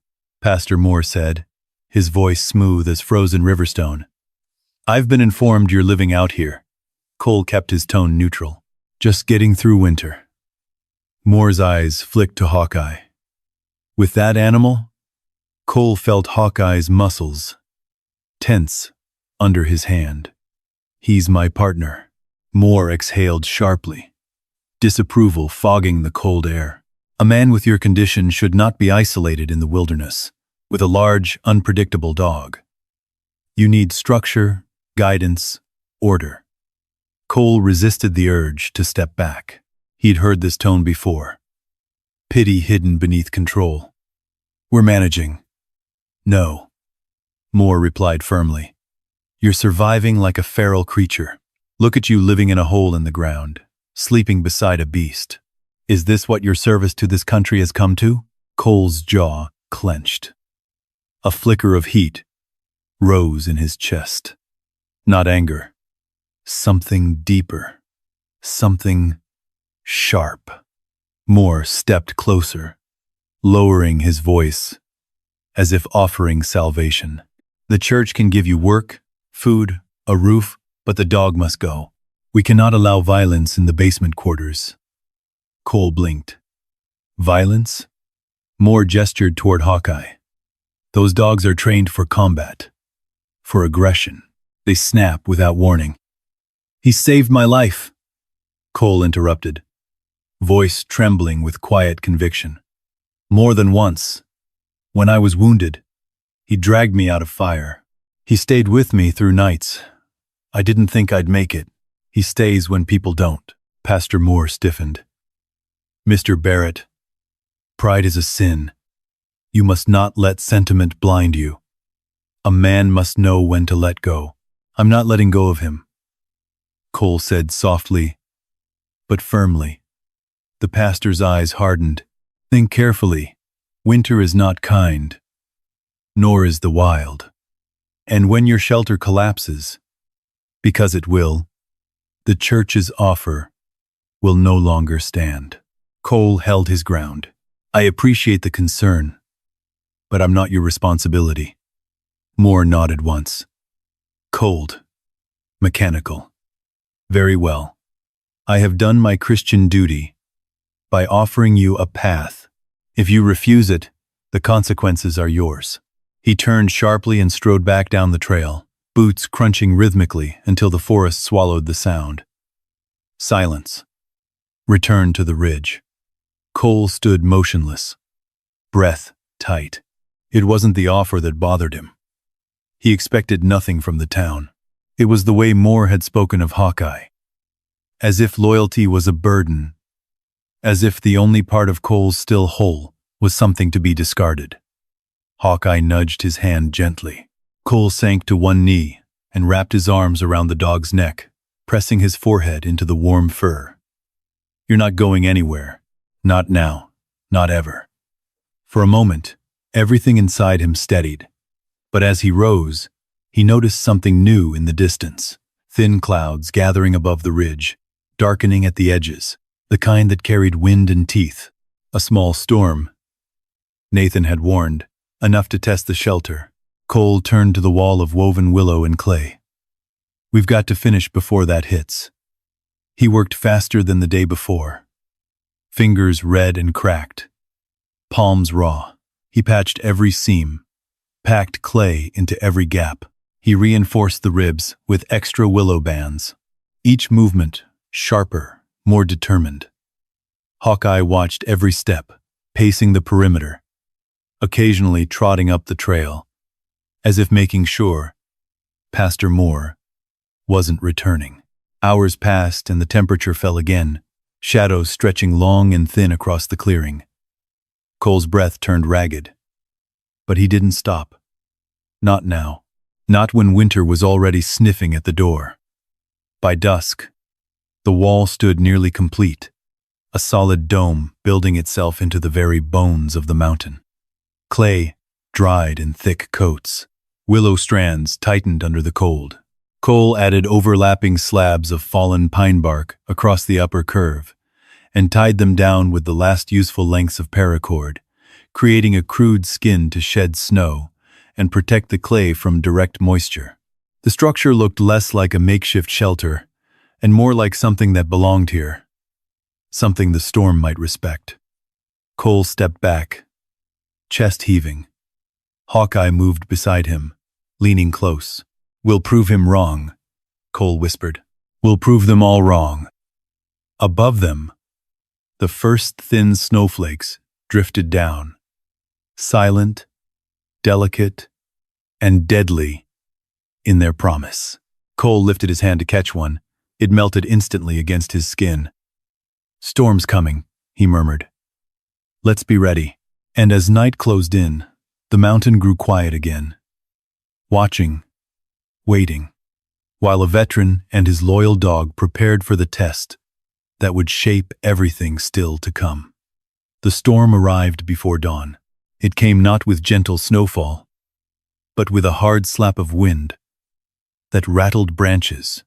Pastor Moore said, his voice smooth as frozen riverstone. "I've been informed you're living out here." Cole kept his tone neutral. "Just getting through winter." Moore's eyes flicked to Hawkeye. "With that animal?" Cole felt Hawkeye's muscles tense under his hand. "He's my partner." Moore exhaled sharply, disapproval fogging the cold air. "A man with your condition should not be isolated in the wilderness, with a large, unpredictable dog. You need structure, guidance, order." Cole resisted the urge to step back. He'd heard this tone before. Pity hidden beneath control. "We're managing." "No," Moore replied firmly. "You're surviving like a feral creature. Look at you living in a hole in the ground, sleeping beside a beast. Is this what your service to this country has come to?" Cole's jaw clenched. A flicker of heat rose in his chest. Not anger, Something deeper. Something sharp. Moore stepped closer, lowering his voice, as if offering salvation. The church can give you work, food, a roof, but the dog must go. We cannot allow violence in the basement quarters. Cole blinked. Violence? Moore gestured toward Hawkeye. Those dogs are trained for combat, for aggression. They snap without warning. He saved my life, Cole interrupted, voice trembling with quiet conviction. More than once. When I was wounded, he dragged me out of fire. He stayed with me through nights. I didn't think I'd make it. He stays when people don't. Pastor Moore stiffened. Mr. Barrett, pride is a sin. You must not let sentiment blind you. A man must know when to let go. I'm not letting go of him, Cole said softly, but firmly. The pastor's eyes hardened. Think carefully. Winter is not kind, nor is the wild. And when your shelter collapses, because it will, the church's offer will no longer stand. Cole held his ground. I appreciate the concern, but I'm not your responsibility. Moore nodded once. Cold. Mechanical. Very well. I have done my Christian duty by offering you a path. If you refuse it, the consequences are yours. He turned sharply and strode back down the trail, boots crunching rhythmically until the forest swallowed the sound. Silence. Return to the ridge. Cole stood motionless, breath tight. It wasn't the offer that bothered him. He expected nothing from the town. It was the way Moore had spoken of Hawkeye. As if loyalty was a burden. As if the only part of Cole's still whole was something to be discarded. Hawkeye nudged his hand gently. Cole sank to one knee and wrapped his arms around the dog's neck, pressing his forehead into the warm fur. You're not going anywhere. Not now. Not ever. For a moment, everything inside him steadied. But as he rose, he noticed something new in the distance. Thin clouds gathering above the ridge, darkening at the edges, the kind that carried wind and teeth. A small storm, Nathan had warned, enough to test the shelter. Cole turned to the wall of woven willow and clay. We've got to finish before that hits. He worked faster than the day before. Fingers red and cracked. Palms raw. He patched every seam, packed clay into every gap. He reinforced the ribs with extra willow bands. Each movement sharper, more determined. Hawkeye watched every step, pacing the perimeter, occasionally trotting up the trail, as if making sure Pastor Moore wasn't returning. Hours passed and the temperature fell again, shadows stretching long and thin across the clearing. Cole's breath turned ragged. But he didn't stop. Not now. Not when winter was already sniffing at the door. By dusk, the wall stood nearly complete, a solid dome building itself into the very bones of the mountain. Clay dried in thick coats. Willow strands tightened under the cold. Cole added overlapping slabs of fallen pine bark across the upper curve and tied them down with the last useful lengths of paracord, creating a crude skin to shed snow and protect the clay from direct moisture. The structure looked less like a makeshift shelter and more like something that belonged here, something the storm might respect. Cole stepped back, chest heaving. Hawkeye moved beside him, leaning close. We'll prove him wrong, Cole whispered. We'll prove them all wrong. Above them, the first thin snowflakes drifted down, silent, delicate, and deadly in their promise. Cole lifted his hand to catch one. It melted instantly against his skin. Storm's coming, he murmured. Let's be ready. And as night closed in, the mountain grew quiet again. Watching, waiting, while a veteran and his loyal dog prepared for the test that would shape everything still to come. The storm arrived before dawn. It came not with gentle snowfall, but with a hard slap of wind that rattled branches,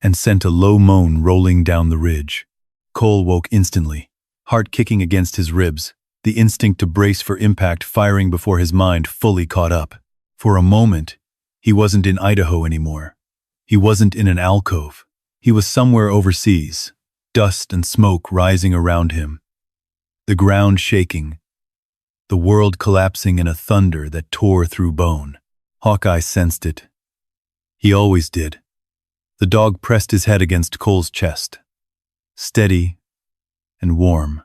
and sent a low moan rolling down the ridge. Cole woke instantly, heart kicking against his ribs, the instinct to brace for impact firing before his mind fully caught up. For a moment, he wasn't in Idaho anymore. He wasn't in an alcove. He was somewhere overseas, dust and smoke rising around him, the ground shaking, the world collapsing in a thunder that tore through bone. Hawkeye sensed it. He always did. The dog pressed his head against Cole's chest, steady and warm,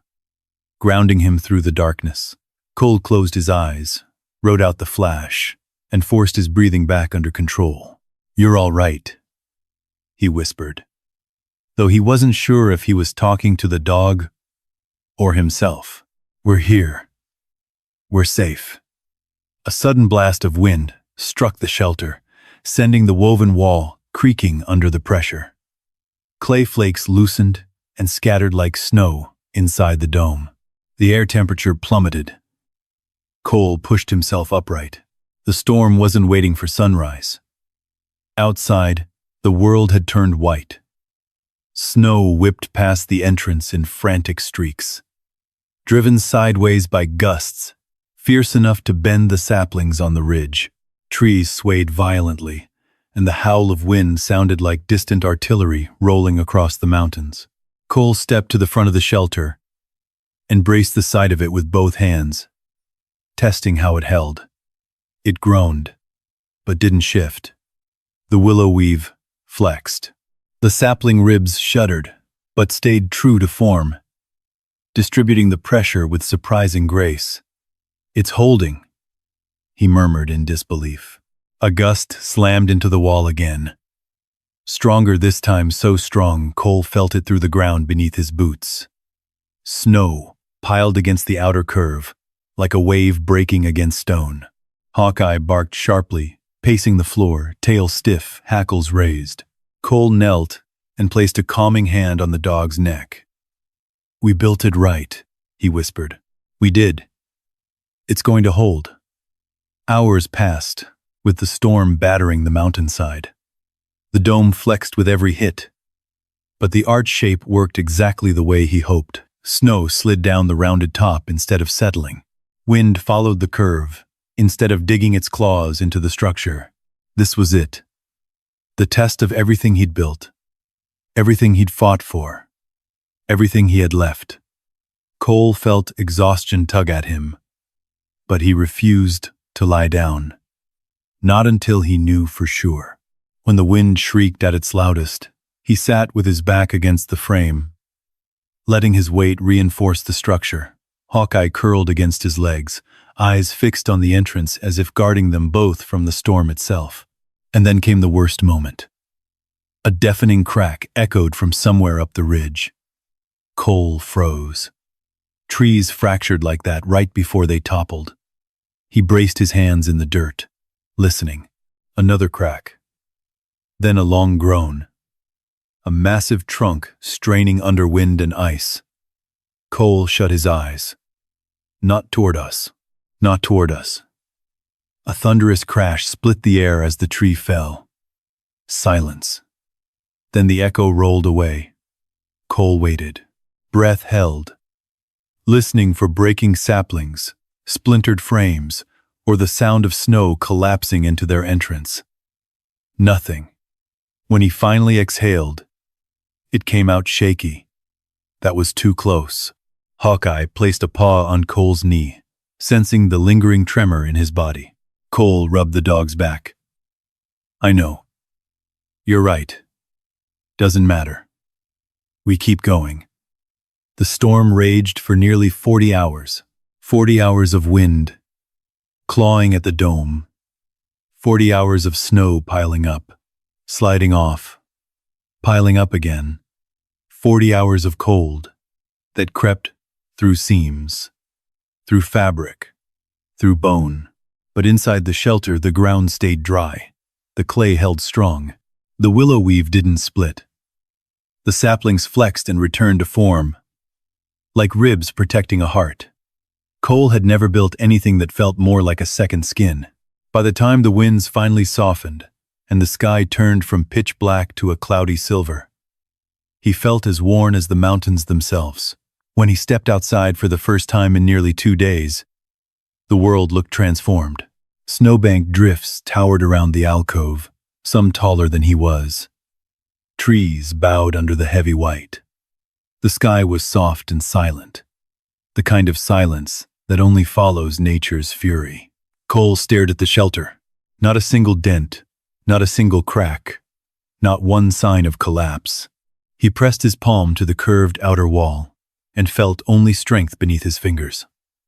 grounding him through the darkness. Cole closed his eyes, rode out the flash, and forced his breathing back under control. "You're all right," he whispered, though he wasn't sure if he was talking to the dog or himself. "We're here. We're safe." A sudden blast of wind struck the shelter, sending the woven wall creaking under the pressure. Clay flakes loosened and scattered like snow inside the dome. The air temperature plummeted. Cole pushed himself upright. The storm wasn't waiting for sunrise. Outside, the world had turned white. Snow whipped past the entrance in frantic streaks, driven sideways by gusts, fierce enough to bend the saplings on the ridge. Trees swayed violently, and the howl of wind sounded like distant artillery rolling across the mountains. Cole stepped to the front of the shelter and braced the side of it with both hands, testing how it held. It groaned, but didn't shift. The willow weave flexed. The sapling ribs shuddered, but stayed true to form, distributing the pressure with surprising grace. "It's holding," he murmured in disbelief. A gust slammed into the wall again. Stronger this time, so strong Cole felt it through the ground beneath his boots. Snow piled against the outer curve, like a wave breaking against stone. Hawkeye barked sharply, pacing the floor, tail stiff, hackles raised. Cole knelt and placed a calming hand on the dog's neck. "We built it right," he whispered. "We did. It's going to hold." Hours passed, with the storm battering the mountainside. The dome flexed with every hit, but the arch shape worked exactly the way he hoped. Snow slid down the rounded top instead of settling. Wind followed the curve, instead of digging its claws into the structure. This was it. The test of everything he'd built, everything he'd fought for, everything he had left. Cole felt exhaustion tug at him, but he refused to lie down. Not until he knew for sure. When the wind shrieked at its loudest, he sat with his back against the frame, letting his weight reinforce the structure. Hawkeye curled against his legs, eyes fixed on the entrance as if guarding them both from the storm itself. And then came the worst moment. A deafening crack echoed from somewhere up the ridge. Cole froze. Trees fractured like that right before they toppled. He braced his hands in the dirt, listening. Another crack. Then a long groan. A massive trunk straining under wind and ice. Cole shut his eyes. Not toward us. Not toward us. A thunderous crash split the air as the tree fell. Silence. Then the echo rolled away. Cole waited, breath held, listening for breaking saplings, splintered frames, or the sound of snow collapsing into their entrance. Nothing. When he finally exhaled, it came out shaky. That was too close. Hawkeye placed a paw on Cole's knee, sensing the lingering tremor in his body. Cole rubbed the dog's back. "I know. You're right. Doesn't matter. We keep going." The storm raged for nearly 40 hours. 40 hours of wind, clawing at the dome. 40 hours of snow piling up, sliding off, piling up again. 40 hours of cold that crept through seams, through fabric, through bone. But inside the shelter, the ground stayed dry. The clay held strong. The willow weave didn't split. The saplings flexed and returned to form, like ribs protecting a heart. Cole had never built anything that felt more like a second skin. By the time the winds finally softened and the sky turned from pitch black to a cloudy silver. He felt as worn as the mountains themselves. When he stepped outside for the first time in nearly 2 days, the world looked transformed. Snowbank drifts towered around the alcove, some taller than he was. Trees bowed under the heavy white. The sky was soft and silent, the kind of silence that only follows nature's fury. Cole stared at the shelter. Not a single dent, not a single crack, not one sign of collapse. He pressed his palm to the curved outer wall and felt only strength beneath his fingers.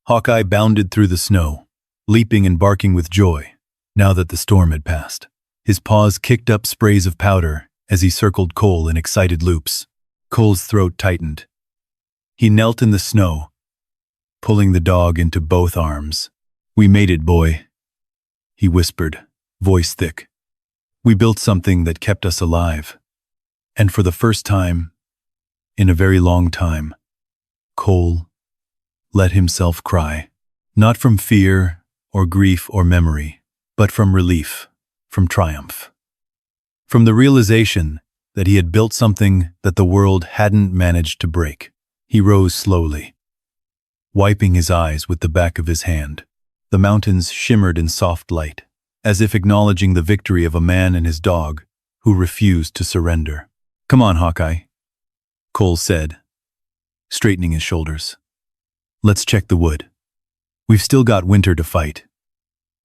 Hawkeye bounded through the snow, leaping and barking with joy, now that the storm had passed. His paws kicked up sprays of powder as he circled Cole in excited loops. Cole's throat tightened. He knelt in the snow, pulling the dog into both arms. "We made it, boy," he whispered, voice thick. "We built something that kept us alive." And for the first time, in a very long time, Cole let himself cry. Not from fear or grief or memory, but from relief, from triumph. From the realization that he had built something that the world hadn't managed to break. He rose slowly, wiping his eyes with the back of his hand. The mountains shimmered in soft light, as if acknowledging the victory of a man and his dog who refused to surrender. "Come on, Hawkeye," Cole said, straightening his shoulders. "Let's check the wood. We've still got winter to fight."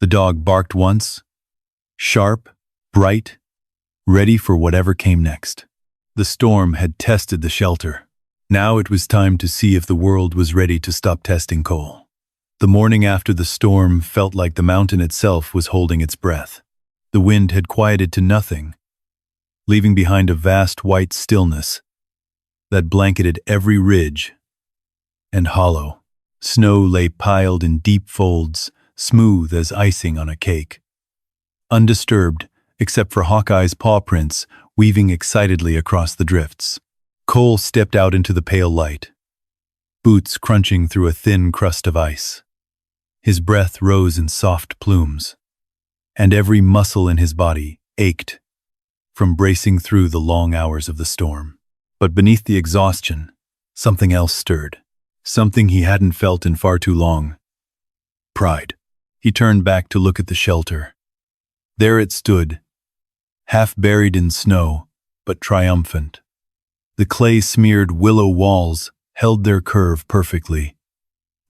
The dog barked once, sharp, bright, ready for whatever came next. The storm had tested the shelter. Now it was time to see if the world was ready to stop testing Cole. The morning after the storm felt like the mountain itself was holding its breath. The wind had quieted to nothing, leaving behind a vast white stillness that blanketed every ridge and hollow. Snow lay piled in deep folds, smooth as icing on a cake. Undisturbed, except for Hawkeye's paw prints weaving excitedly across the drifts. Cole stepped out into the pale light, boots crunching through a thin crust of ice. His breath rose in soft plumes, and every muscle in his body ached from bracing through the long hours of the storm. But beneath the exhaustion, something else stirred, something he hadn't felt in far too long. Pride. He turned back to look at the shelter. There it stood, half buried in snow, but triumphant. The clay-smeared willow walls held their curve perfectly.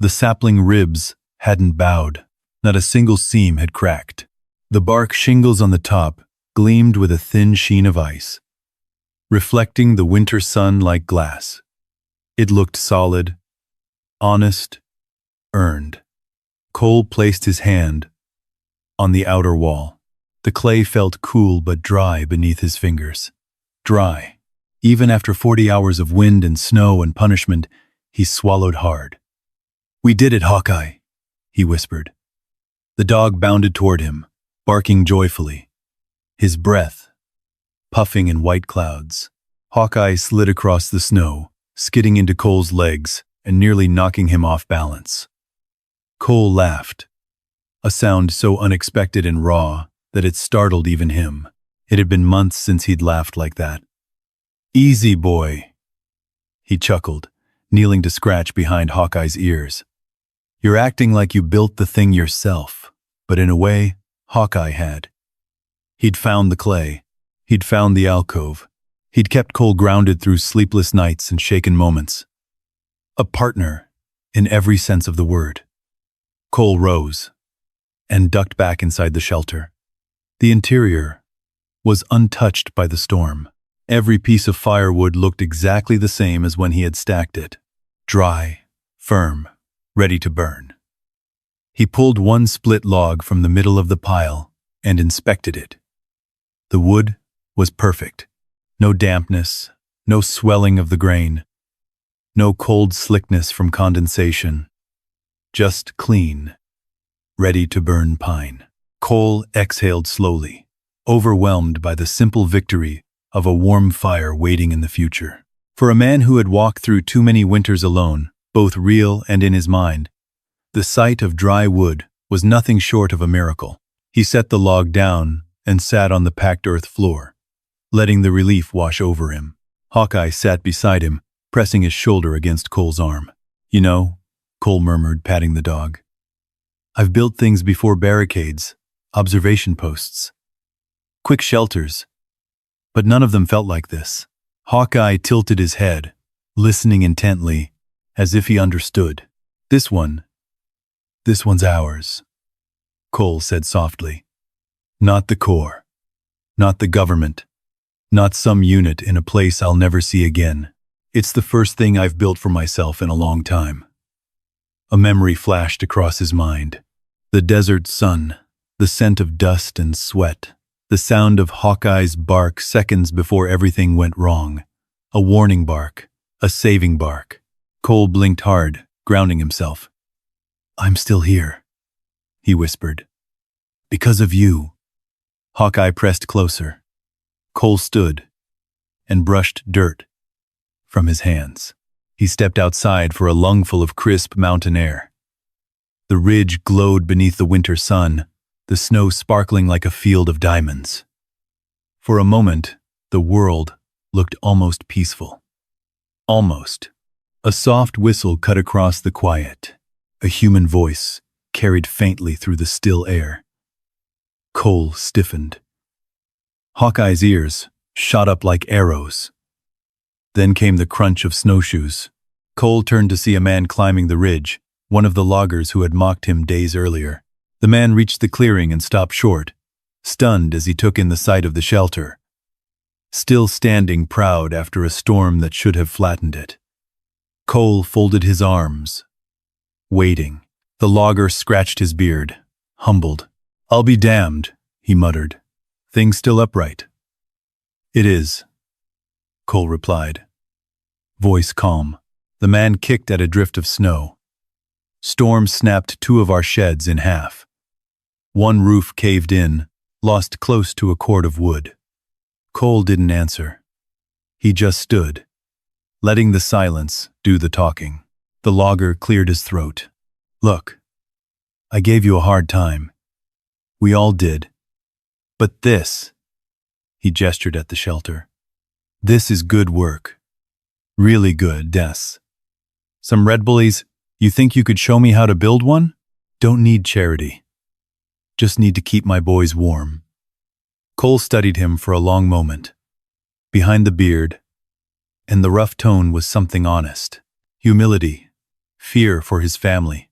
The sapling ribs hadn't bowed. Not a single seam had cracked. The bark shingles on the top gleamed with a thin sheen of ice, reflecting the winter sun like glass. It looked solid, honest, earned. Cole placed his hand on the outer wall. The clay felt cool but dry beneath his fingers. Dry. Even after 40 hours of wind and snow and punishment, he swallowed hard. "We did it, Hawkeye," he whispered. The dog bounded toward him, barking joyfully, his breath puffing in white clouds. Hawkeye slid across the snow, skidding into Cole's legs and nearly knocking him off balance. Cole laughed, a sound so unexpected and raw that it startled even him. It had been months since he'd laughed like that. "Easy, boy," he chuckled, kneeling to scratch behind Hawkeye's ears. "You're acting like you built the thing yourself, but in a way, Hawkeye had. He'd found the clay. He'd found the alcove. He'd kept Cole grounded through sleepless nights and shaken moments. A partner, in every sense of the word." Cole rose and ducked back inside the shelter. The interior was untouched by the storm. Every piece of firewood looked exactly the same as when he had stacked it. Dry, firm, ready to burn. He pulled one split log from the middle of the pile and inspected it. The wood was perfect. No dampness, no swelling of the grain, no cold slickness from condensation. Just clean, ready to burn pine. Cole exhaled slowly, overwhelmed by the simple victory of a warm fire waiting in the future. For a man who had walked through too many winters alone, both real and in his mind, the sight of dry wood was nothing short of a miracle. He set the log down and sat on the packed earth floor, letting the relief wash over him. Hawkeye sat beside him, pressing his shoulder against Cole's arm. "You know," Cole murmured, patting the dog, "I've built things before: barricades, observation posts, quick shelters, but none of them felt like this." Hawkeye tilted his head, listening intently, as if he understood. This one's ours," Cole said softly. "Not the Corps, not the government, not some unit in a place I'll never see again. It's the first thing I've built for myself in a long time." A memory flashed across his mind. The desert sun, the scent of dust and sweat, the sound of Hawkeye's bark seconds before everything went wrong. A warning bark, a saving bark. Cole blinked hard, grounding himself. "I'm still here," he whispered. "Because of you." Hawkeye pressed closer. Cole stood and brushed dirt from his hands. He stepped outside for a lungful of crisp mountain air. The ridge glowed beneath the winter sun, the snow sparkling like a field of diamonds. For a moment, the world looked almost peaceful. Almost. A soft whistle cut across the quiet. A human voice carried faintly through the still air. Cole stiffened. Hawkeye's ears shot up like arrows. Then came the crunch of snowshoes. Cole turned to see a man climbing the ridge, one of the loggers who had mocked him days earlier. The man reached the clearing and stopped short, stunned as he took in the sight of the shelter, still standing proud after a storm that should have flattened it. Cole folded his arms, waiting. The logger scratched his beard, humbled. "I'll be damned," he muttered. "Things still upright?" "It is," Cole replied, voice calm. The man kicked at a drift of snow. Storm snapped 2 of our sheds in half. One roof caved in, lost close to a cord of wood. Cole didn't answer. He just stood, letting the silence do the talking. The logger cleared his throat. "Look, I gave you a hard time. We all did. But this," he gestured at the shelter, "this is good work. Really good, Des. Some red bullies, you think you could show me how to build one? Don't need charity. Just need to keep my boys warm." Cole studied him for a long moment. Behind the beard and the rough tone was something honest. Humility, fear for his family,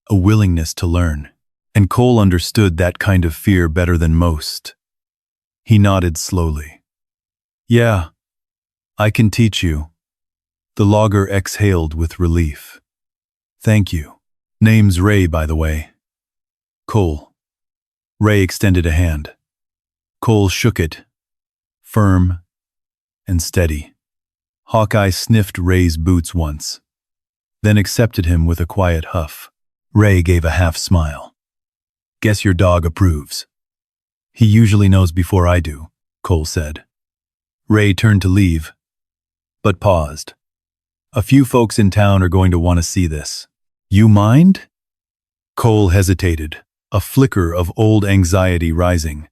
a willingness to learn. And Cole understood that kind of fear better than most. He nodded slowly. "Yeah, I can teach you." The logger exhaled with relief. "Thank you. Name's Ray, by the way." "Cole." Ray extended a hand. Cole shook it, firm and steady. Hawkeye sniffed Ray's boots once, then accepted him with a quiet huff. Ray gave a half smile. "Guess your dog approves." "He usually knows before I do," Cole said. Ray turned to leave, but paused. "A few folks in town are going to want to see this. You mind?" Cole hesitated, a flicker of old anxiety rising.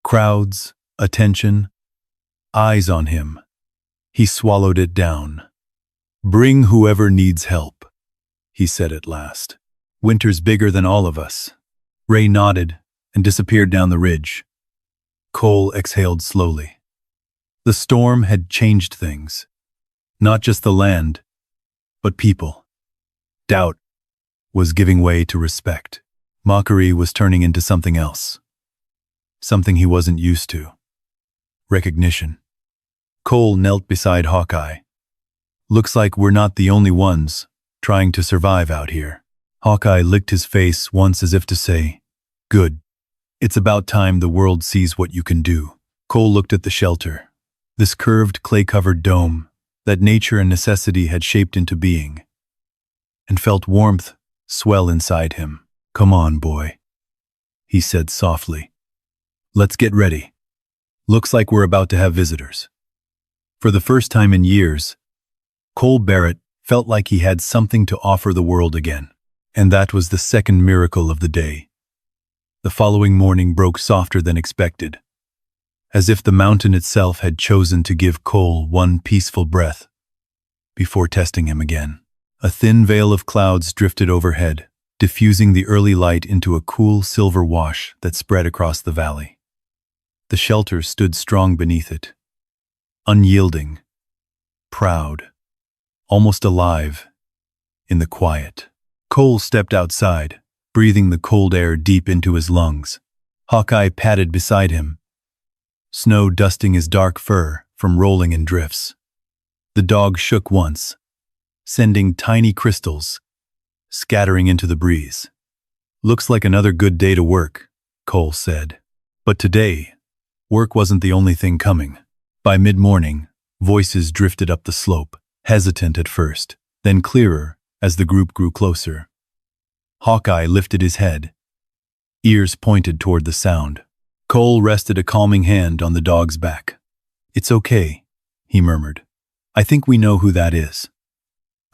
Crowds, attention, eyes on him. He swallowed it down. "Bring whoever needs help," he said at last. "Winter's bigger than all of us." Ray nodded and disappeared down the ridge. Cole exhaled slowly. The storm had changed things. Not just the land, but people. Doubt was giving way to respect. Mockery was turning into something else. Something he wasn't used to. Recognition. Cole knelt beside Hawkeye. "Looks like we're not the only ones trying to survive out here." Hawkeye licked his face once as if to say, "Good. It's about time the world sees what you can do." Cole looked at the shelter, this curved clay-covered dome that nature and necessity had shaped into being, and felt warmth swell inside him. "Come on, boy," he said softly. "Let's get ready. Looks like we're about to have visitors." For the first time in years, Cole Barrett felt like he had something to offer the world again. And that was the second miracle of the day. The following morning broke softer than expected, as if the mountain itself had chosen to give Cole one peaceful breath before testing him again. A thin veil of clouds drifted overhead, diffusing the early light into a cool silver wash that spread across the valley. The shelter stood strong beneath it, unyielding, proud, almost alive in the quiet. Cole stepped outside, breathing the cold air deep into his lungs. Hawkeye padded beside him, snow dusting his dark fur from rolling in drifts. The dog shook once, sending tiny crystals scattering into the breeze. "Looks like another good day to work," Cole said. But today, work wasn't the only thing coming. By mid-morning, voices drifted up the slope, hesitant at first, then clearer as the group grew closer. Hawkeye lifted his head, ears pointed toward the sound. Cole rested a calming hand on the dog's back. "It's okay," he murmured. "I think we know who that is."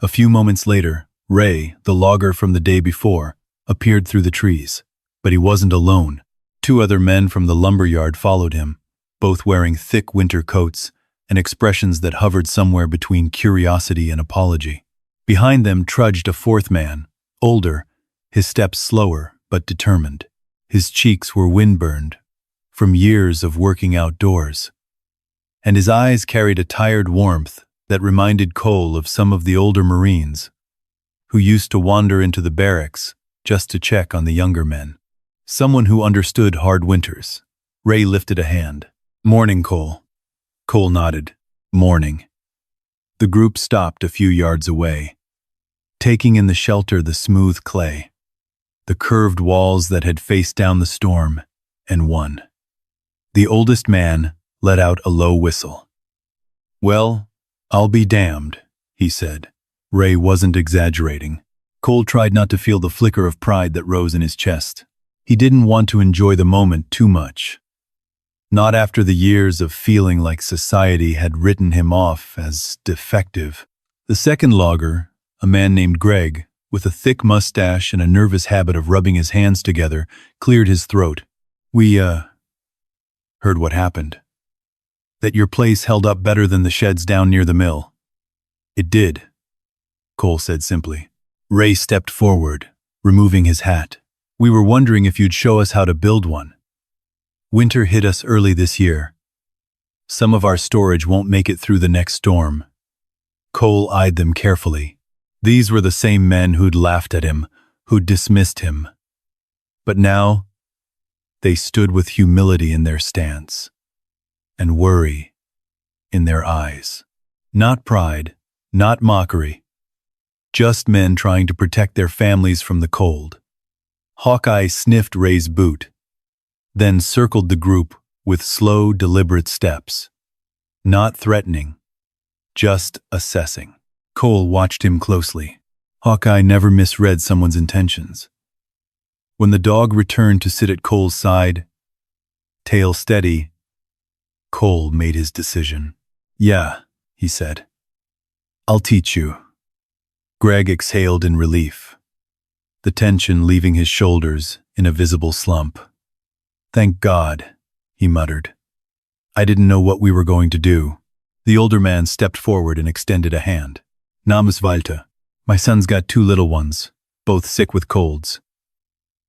A few moments later, Ray, the logger from the day before, appeared through the trees. But he wasn't alone. 2 other men from the lumberyard followed him, both wearing thick winter coats and expressions that hovered somewhere between curiosity and apology. Behind them trudged a 4th man, older, his steps slower but determined. His cheeks were windburned from years of working outdoors, and his eyes carried a tired warmth that reminded Cole of some of the older Marines who used to wander into the barracks just to check on the younger men. Someone who understood hard winters. Ray lifted a hand. "Morning, Cole." Cole nodded. "Morning." The group stopped a few yards away, taking in the shelter the smooth clay, the curved walls that had faced down the storm, and one. The oldest man let out a low whistle. "Well, I'll be damned," he said. Ray wasn't exaggerating. Cole tried not to feel the flicker of pride that rose in his chest. He didn't want to enjoy the moment too much. Not after the years of feeling like society had written him off as defective. The second logger, a man named Greg, with a thick mustache and a nervous habit of rubbing his hands together, cleared his throat. "We, heard what happened. That your place held up better than the sheds down near the mill." "It did," Cole said simply. Ray stepped forward, removing his hat. "We were wondering if you'd show us how to build one. Winter hit us early this year. Some of our storage won't make it through the next storm." Cole eyed them carefully. These were the same men who'd laughed at him, who'd dismissed him. But now, they stood with humility in their stance, and worry in their eyes. Not pride, not mockery. Just men trying to protect their families from the cold. Hawkeye sniffed Ray's boot, then circled the group with slow, deliberate steps. Not threatening, just assessing. Cole watched him closely. Hawkeye never misread someone's intentions. When the dog returned to sit at Cole's side, tail steady, Cole made his decision. "Yeah," he said. "I'll teach you." Greg exhaled in relief, the tension leaving his shoulders in a visible slump. "Thank God," he muttered. "I didn't know what we were going to do." The older man stepped forward and extended a hand. "Namens Walter. My son's got 2 little ones, both sick with colds.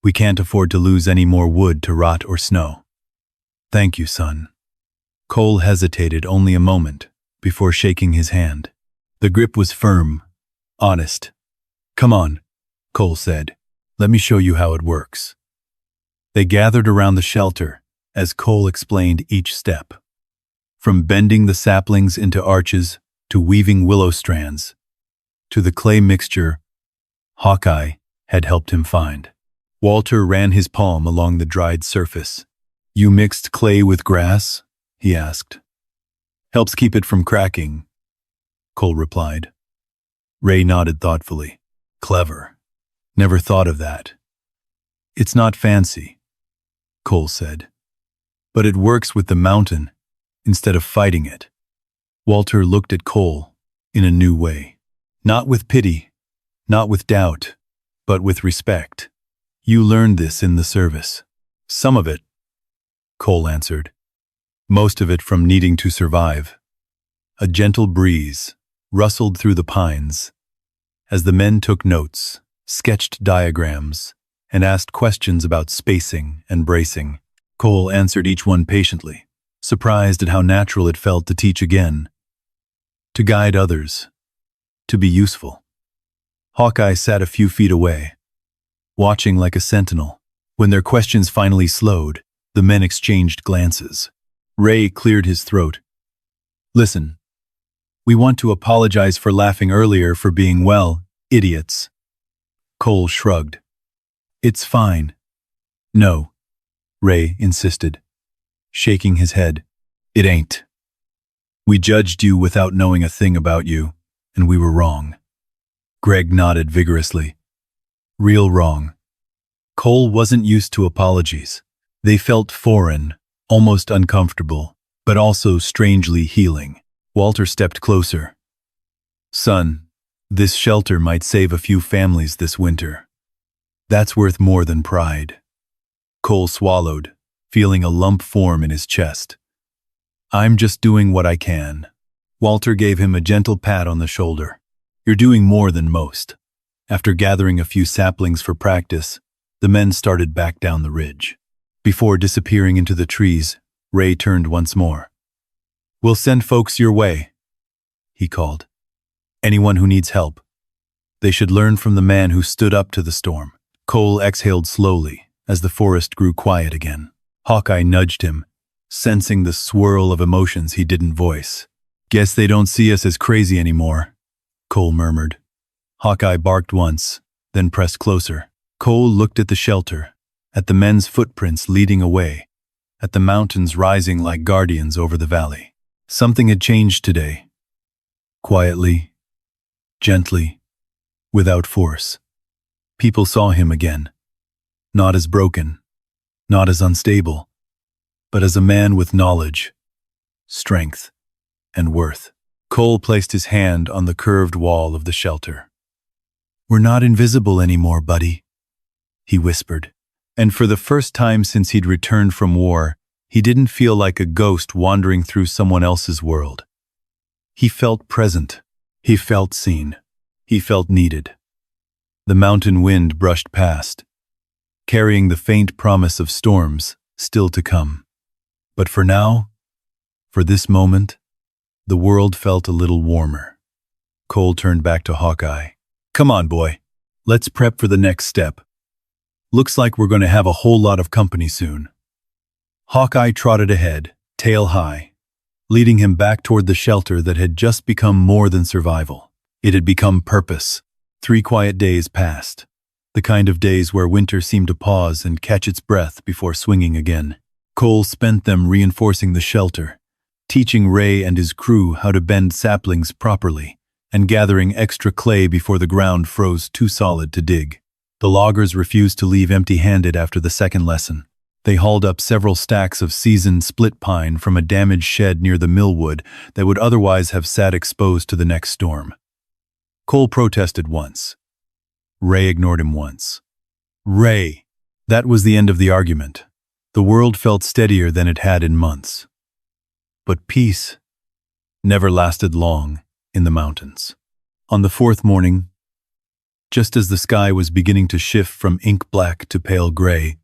We can't afford to lose any more wood to rot or snow." "Thank you, son." Cole hesitated only a moment before shaking his hand. The grip was firm, honest. "Come on," Cole said. "Let me show you how it works." They gathered around the shelter as Cole explained each step. From bending the saplings into arches to weaving willow strands, to the clay mixture Hawkeye had helped him find. Walter ran his palm along the dried surface. "You mixed clay with grass?" he asked. "Helps keep it from cracking," Cole replied. Ray nodded thoughtfully. "Clever. Never thought of that." "It's not fancy," Cole said, "but it works with the mountain instead of fighting it." Walter looked at Cole in a new way. Not with pity, not with doubt, but with respect. "You learned this in the service." Some of it, Cole answered. Most of it from needing to survive. A gentle breeze rustled through the pines as the men took notes, sketched diagrams, and asked questions about spacing and bracing. Cole answered each one patiently, surprised at how natural it felt to teach again, to guide others, to be useful. Hawkeye sat a few feet away, watching like a sentinel. When their questions finally slowed, the men exchanged glances. Ray cleared his throat. Listen, we want to apologize for laughing earlier for being, well, idiots. Cole shrugged. It's fine. No, Ray insisted, shaking his head. It ain't. We judged you without knowing a thing about you, and we were wrong. Greg nodded vigorously. Real wrong. Cole wasn't used to apologies. They felt foreign, almost uncomfortable, but also strangely healing. Walter stepped closer. Son, this shelter might save a few families this winter. That's worth more than pride. Cole swallowed, feeling a lump form in his chest. I'm just doing what I can. Walter gave him a gentle pat on the shoulder. You're doing more than most. After gathering a few saplings for practice, the men started back down the ridge. Before disappearing into the trees, Ray turned once more. We'll send folks your way, he called. Anyone who needs help. They should learn from the man who stood up to the storm. Cole exhaled slowly as the forest grew quiet again. Hawkeye nudged him, sensing the swirl of emotions he didn't voice. Guess they don't see us as crazy anymore, Cole murmured. Hawkeye barked once, then pressed closer. Cole looked at the shelter, at the men's footprints leading away, at the mountains rising like guardians over the valley. Something had changed today. Quietly, gently, without force. People saw him again, not as broken, not as unstable, but as a man with knowledge, strength, and worth. Cole placed his hand on the curved wall of the shelter. We're not invisible anymore, buddy, he whispered. And for the first time since he'd returned from war, he didn't feel like a ghost wandering through someone else's world. He felt present. He felt seen. He felt needed. The mountain wind brushed past, carrying the faint promise of storms still to come. But for now, for this moment, the world felt a little warmer. Cole turned back to Hawkeye. Come on, boy. Let's prep for the next step. Looks like we're going to have a whole lot of company soon. Hawkeye trotted ahead, tail high, leading him back toward the shelter that had just become more than survival. It had become purpose. 3 quiet days passed, the kind of days where winter seemed to pause and catch its breath before swinging again. Cole spent them reinforcing the shelter, teaching Ray and his crew how to bend saplings properly, and gathering extra clay before the ground froze too solid to dig. The loggers refused to leave empty-handed after the second lesson. They hauled up several stacks of seasoned split pine from a damaged shed near the millwood that would otherwise have sat exposed to the next storm. Cole protested once. Ray ignored him once. Ray! That was the end of the argument. The world felt steadier than it had in months. But peace never lasted long in the mountains. On the 4th morning, just as the sky was beginning to shift from ink black to pale gray,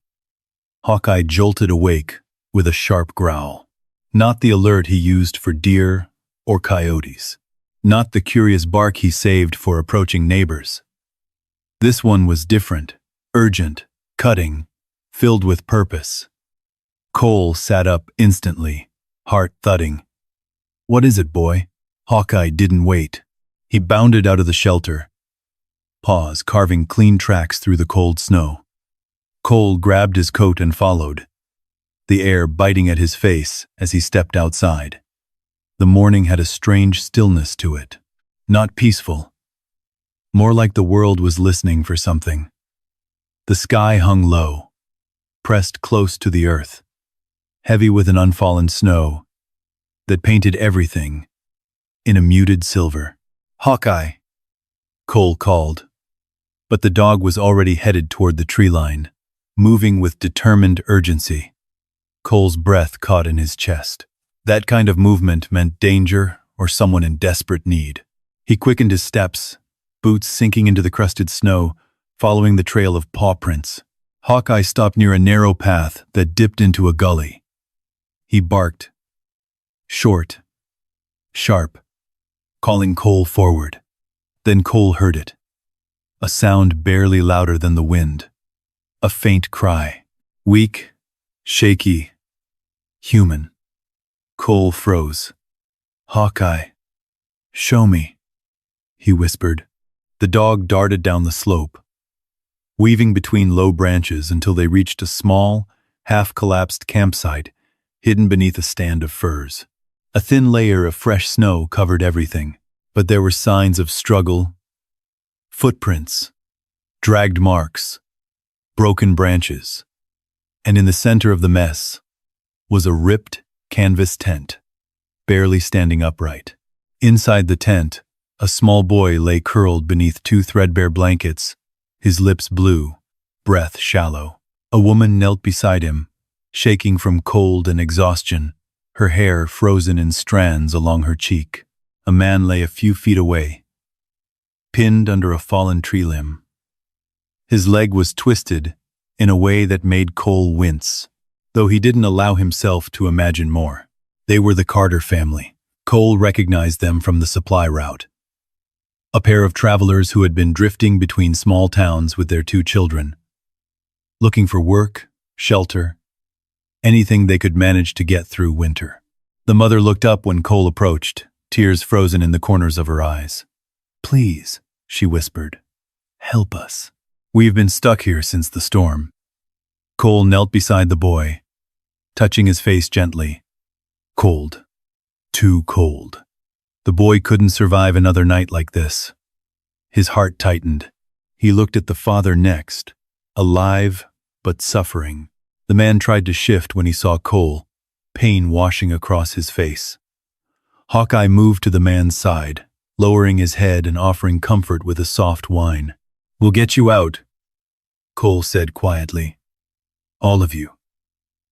Hawkeye jolted awake with a sharp growl. Not the alert he used for deer or coyotes. Not the curious bark he saved for approaching neighbors. This one was different, urgent, cutting, filled with purpose. Cole sat up instantly, heart thudding. What is it, boy? Hawkeye didn't wait. He bounded out of the shelter. Paws carving clean tracks through the cold snow. Cole grabbed his coat and followed, the air biting at his face as he stepped outside. The morning had a strange stillness to it. Not peaceful. More like the world was listening for something. The sky hung low, pressed close to the earth, heavy with an unfallen snow that painted everything in a muted silver. Hawkeye, Cole called, but the dog was already headed toward the tree line, moving with determined urgency. Cole's breath caught in his chest. That kind of movement meant danger or someone in desperate need. He quickened his steps, boots sinking into the crusted snow, following the trail of paw prints. Hawkeye stopped near a narrow path that dipped into a gully. He barked. Short, sharp, calling Cole forward. Then Cole heard it. A sound barely louder than the wind. A faint cry. Weak, shaky, human. Cole froze. Hawkeye, show me, he whispered. The dog darted down the slope, weaving between low branches until they reached a small, half-collapsed campsite hidden beneath a stand of firs. A thin layer of fresh snow covered everything, but there were signs of struggle, footprints, dragged marks, broken branches, and in the center of the mess was a ripped canvas tent, barely standing upright. Inside the tent, a small boy lay curled beneath two threadbare blankets, his lips blue, breath shallow. A woman knelt beside him, shaking from cold and exhaustion, her hair frozen in strands along her cheek. A man lay a few feet away, pinned under a fallen tree limb. His leg was twisted in a way that made Cole wince, though he didn't allow himself to imagine more. They were the Carter family. Cole recognized them from the supply route. A pair of travelers who had been drifting between small towns with their two children, looking for work, shelter, anything they could manage to get through winter. The mother looked up when Cole approached, tears frozen in the corners of her eyes. "Please," she whispered, "help us. We've been stuck here since the storm." Cole knelt beside the boy, touching his face gently. Cold. Too cold. The boy couldn't survive another night like this. His heart tightened. He looked at the father next, alive but suffering. The man tried to shift when he saw Cole, pain washing across his face. Hawkeye moved to the man's side, lowering his head and offering comfort with a soft whine. "We'll get you out," Cole said quietly. "All of you."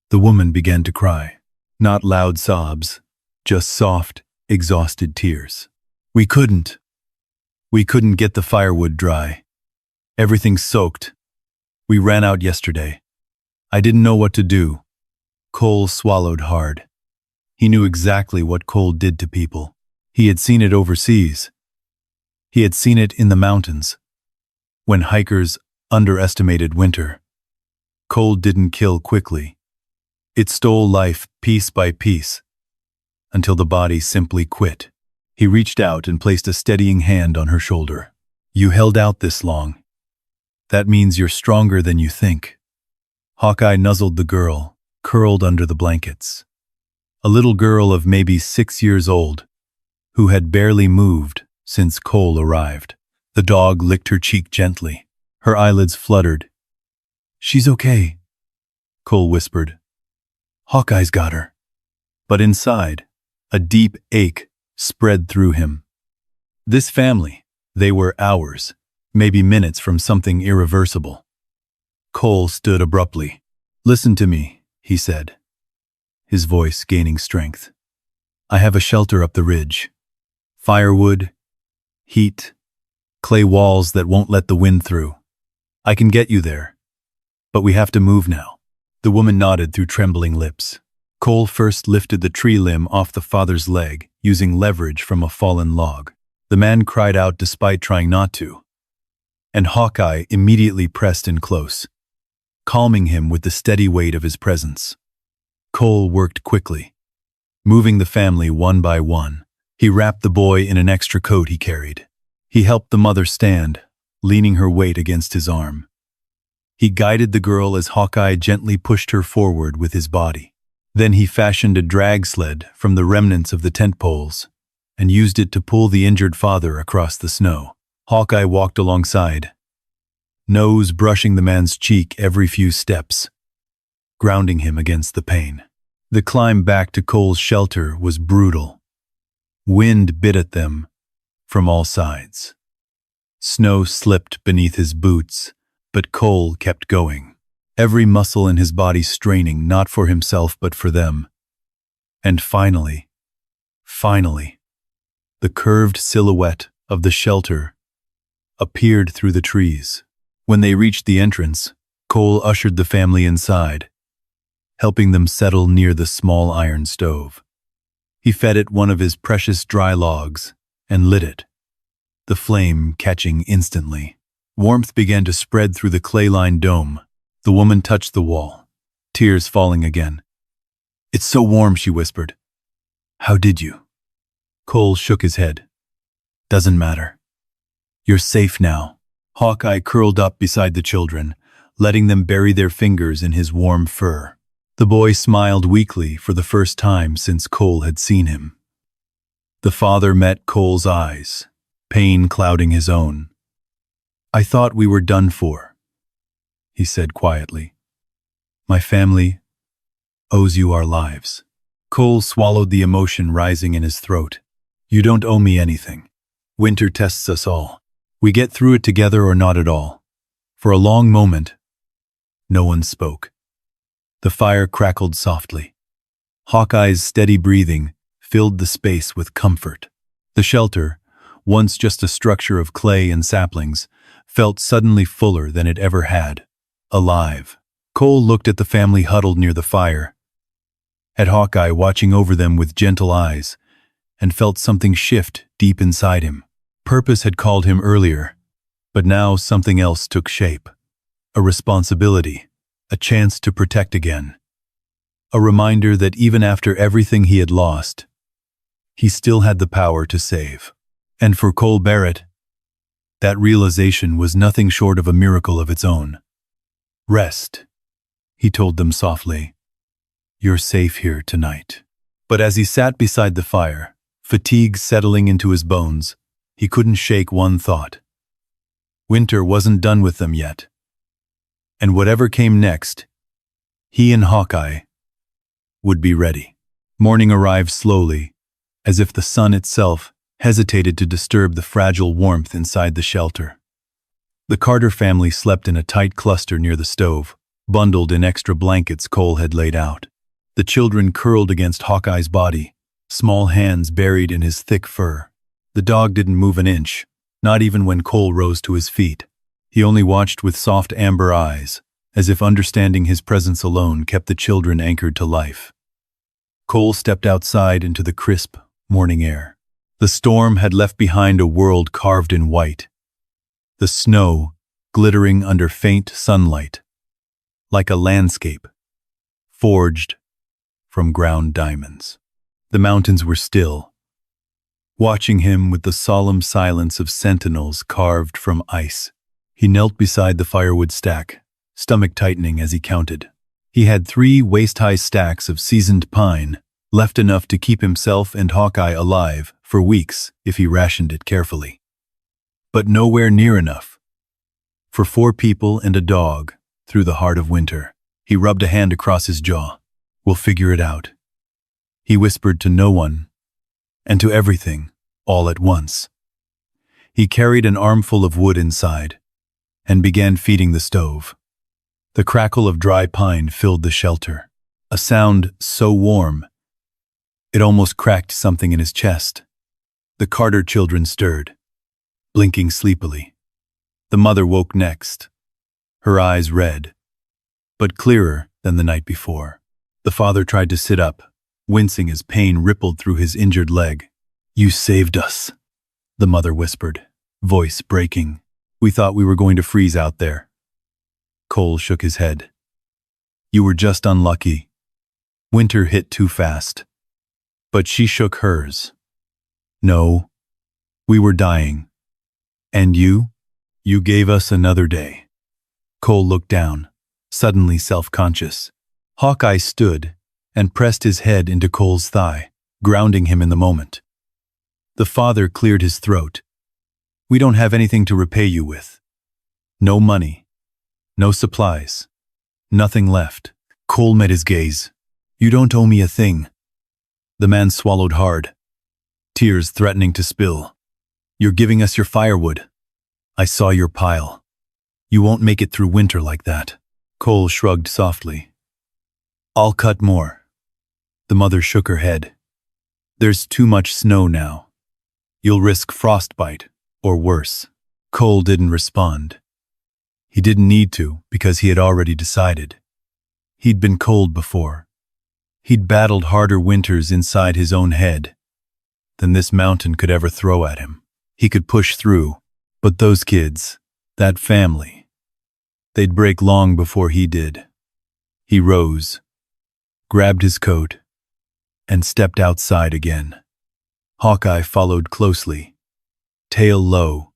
The woman began to cry. Not loud sobs, just soft, exhausted tears. We couldn't get the firewood dry. Everything's soaked. We ran out yesterday. I didn't know what to do." Cole swallowed hard. He knew exactly what cold did to people. He had seen it overseas. He had seen it in the mountains, when hikers underestimated winter. Cold didn't kill quickly. It stole life piece by piece, until the body simply quit. He reached out and placed a steadying hand on her shoulder. "You held out this long. That means you're stronger than you think." Hawkeye nuzzled the girl, curled under the blankets. A little girl of maybe 6 years old, who had barely moved since Cole arrived. The dog licked her cheek gently. Her eyelids fluttered. "She's okay," Cole whispered. "Hawkeye's got her." But inside, a deep ache spread through him. This family, they were hours, maybe minutes from something irreversible. Cole stood abruptly. "Listen to me," he said, his voice gaining strength. "I have a shelter up the ridge. Firewood, heat, clay walls that won't let the wind through. I can get you there. But we have to move now." The woman nodded through trembling lips. Cole first lifted the tree limb off the father's leg, using leverage from a fallen log. The man cried out despite trying not to, and Hawkeye immediately pressed in close, calming him with the steady weight of his presence. Cole worked quickly, moving the family one by one. He wrapped the boy in an extra coat he carried. He helped the mother stand, leaning her weight against his arm. He guided the girl as Hawkeye gently pushed her forward with his body. Then he fashioned a drag sled from the remnants of the tent poles and used it to pull the injured father across the snow. Hawkeye walked alongside, nose brushing the man's cheek every few steps, grounding him against the pain. The climb back to Cole's shelter was brutal. Wind bit at them from all sides. Snow slipped beneath his boots, but Cole kept going. every muscle in his body straining not for himself but for them. And finally, the curved silhouette of the shelter appeared through the trees. When they reached the entrance, Cole ushered the family inside, helping them settle near the small iron stove. He fed it one of his precious dry logs and lit it, the flame catching instantly. Warmth began to spread through the clay-lined dome. The woman touched the wall, tears falling again. "It's so warm," she whispered. "How did you?" Cole shook his head. "Doesn't matter. You're safe now." Hawkeye curled up beside the children, letting them bury their fingers in his warm fur. The boy smiled weakly for the first time since Cole had seen him. The father met Cole's eyes, pain clouding his own. "I thought we were done for," he said quietly. "My family owes you our lives." Cole swallowed the emotion rising in his throat. "You don't owe me anything. Winter tests us all. We get through it together or not at all." For a long moment, no one spoke. The fire crackled softly. Hawkeye's steady breathing filled the space with comfort. The shelter, once just a structure of clay and saplings, felt suddenly fuller than it ever had. Alive. Cole looked at the family huddled near the fire, at Hawkeye watching over them with gentle eyes, and felt something shift deep inside him. Purpose had called him earlier, but now something else took shape. A responsibility, a chance to protect again. A reminder that even after everything he had lost, he still had the power to save. And for Cole Barrett, that realization was nothing short of a miracle of its own. "Rest," he told them softly. "You're safe here tonight." But as he sat beside the fire, fatigue settling into his bones, he couldn't shake one thought. Winter wasn't done with them yet. And whatever came next, he and Hawkeye would be ready. Morning arrived slowly, as if the sun itself hesitated to disturb the fragile warmth inside the shelter. The Carter family slept in a tight cluster near the stove, bundled in extra blankets Cole had laid out. The children curled against Hawkeye's body, small hands buried in his thick fur. The dog didn't move an inch, not even when Cole rose to his feet. He only watched with soft amber eyes, as if understanding his presence alone kept the children anchored to life. Cole stepped outside into the crisp morning air. The storm had left behind a world carved in white, the snow glittering under faint sunlight, like a landscape forged from ground diamonds. The mountains were still, watching him with the solemn silence of sentinels carved from ice. He knelt beside the firewood stack, stomach tightening as he counted. He had 3 waist-high stacks of seasoned pine, left enough to keep himself and Hawkeye alive for weeks if he rationed it carefully. But nowhere near enough for 4 people and a dog through the heart of winter. He rubbed a hand across his jaw. "We'll figure it out," he whispered to no one and to everything all at once. He carried an armful of wood inside and began feeding the stove. The crackle of dry pine filled the shelter, a sound so warm it almost cracked something in his chest. The Carter children stirred, blinking sleepily. The mother woke next, her eyes red, but clearer than the night before. The father tried to sit up, wincing as pain rippled through his injured leg. "You saved us," the mother whispered, voice breaking. "We thought we were going to freeze out there." Cole shook his head. "You were just unlucky. Winter hit too fast." But she shook hers. "No, we were dying. And you gave us another day." Cole looked down, suddenly self-conscious. Hawkeye stood and pressed his head into Cole's thigh, grounding him in the moment. The father cleared his throat. "We don't have anything to repay you with. No money, no supplies, nothing left." Cole met his gaze. "You don't owe me a thing." The man swallowed hard, tears threatening to spill. "You're giving us your firewood. I saw your pile. You won't make it through winter like that." Cole shrugged softly. I'll cut more. The mother shook her head. There's too much snow now. You'll risk frostbite, or worse. Cole didn't respond. He didn't need to, because he had already decided. He'd been cold before. He'd battled harder winters inside his own head than this mountain could ever throw at him. He could push through, but those kids, that family, they'd break long before he did. He rose, grabbed his coat, and stepped outside again. Hawkeye followed closely, tail low,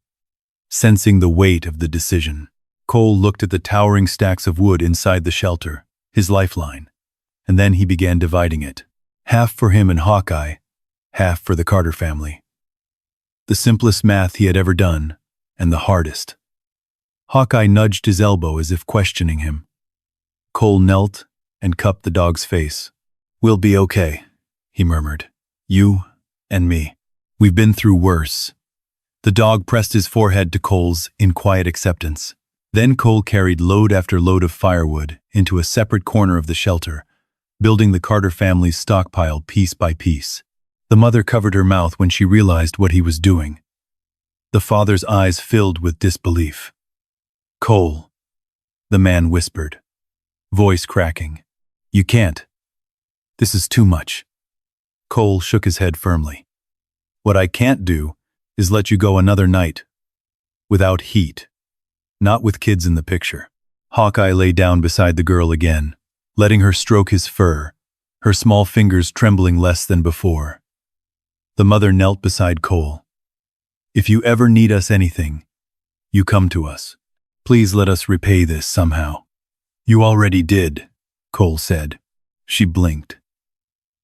sensing the weight of the decision. Cole looked at the towering stacks of wood inside the shelter, his lifeline, and then he began dividing it. Half for him and Hawkeye, half for the Carter family. The simplest math he had ever done, and the hardest. Hawkeye nudged his elbow as if questioning him. Cole knelt and cupped the dog's face. We'll be okay, he murmured. You and me. We've been through worse. The dog pressed his forehead to Cole's in quiet acceptance. Then Cole carried load after load of firewood into a separate corner of the shelter, building the Carter family's stockpile piece by piece. The mother covered her mouth when she realized what he was doing. The father's eyes filled with disbelief. Cole, the man whispered, voice cracking. You can't. This is too much. Cole shook his head firmly. What I can't do is let you go another night. Without heat. Not with kids in the picture. Hawkeye lay down beside the girl again, letting her stroke his fur, her small fingers trembling less than before. The mother knelt beside Cole. If you ever need us anything, you come to us. Please let us repay this somehow. You already did, Cole said. She blinked.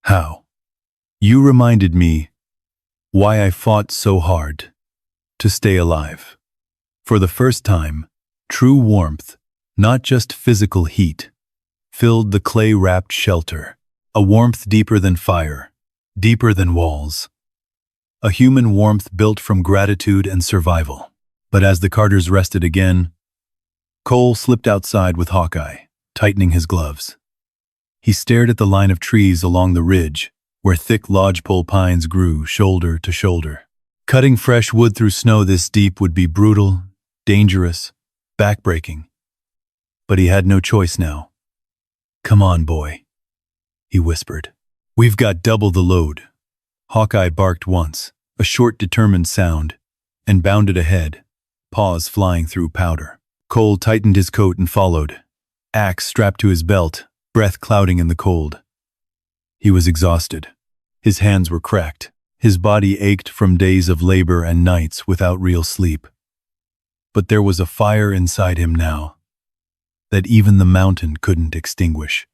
How? You reminded me why I fought so hard to stay alive. For the first time, true warmth, not just physical heat, filled the clay-wrapped shelter, a warmth deeper than fire, deeper than walls. A human warmth built from gratitude and survival. But as the Carters rested again, Cole slipped outside with Hawkeye, tightening his gloves. He stared at the line of trees along the ridge, where thick lodgepole pines grew shoulder to shoulder. Cutting fresh wood through snow this deep would be brutal, dangerous, backbreaking. But he had no choice now. Come on, boy, he whispered. We've got double the load. Hawkeye barked once, a short determined sound, and bounded ahead, paws flying through powder. Cole tightened his coat and followed, axe strapped to his belt, breath clouding in the cold. He was exhausted. His hands were cracked. His body ached from days of labor and nights without real sleep. But there was a fire inside him now that even the mountain couldn't extinguish.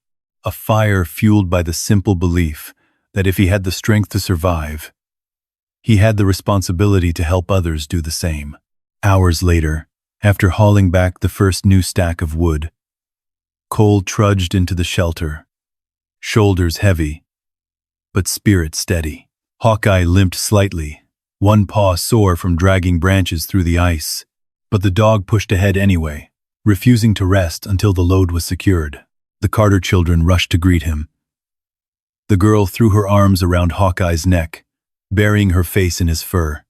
A fire fueled by the simple belief that if he had the strength to survive, he had the responsibility to help others do the same. Hours later, after hauling back the first new stack of wood, Cole trudged into the shelter, shoulders heavy, but spirit steady. Hawkeye limped slightly, one paw sore from dragging branches through the ice, but the dog pushed ahead anyway, refusing to rest until the load was secured. The Carter children rushed to greet him. The girl threw her arms around Hawkeye's neck, burying her face in his fur.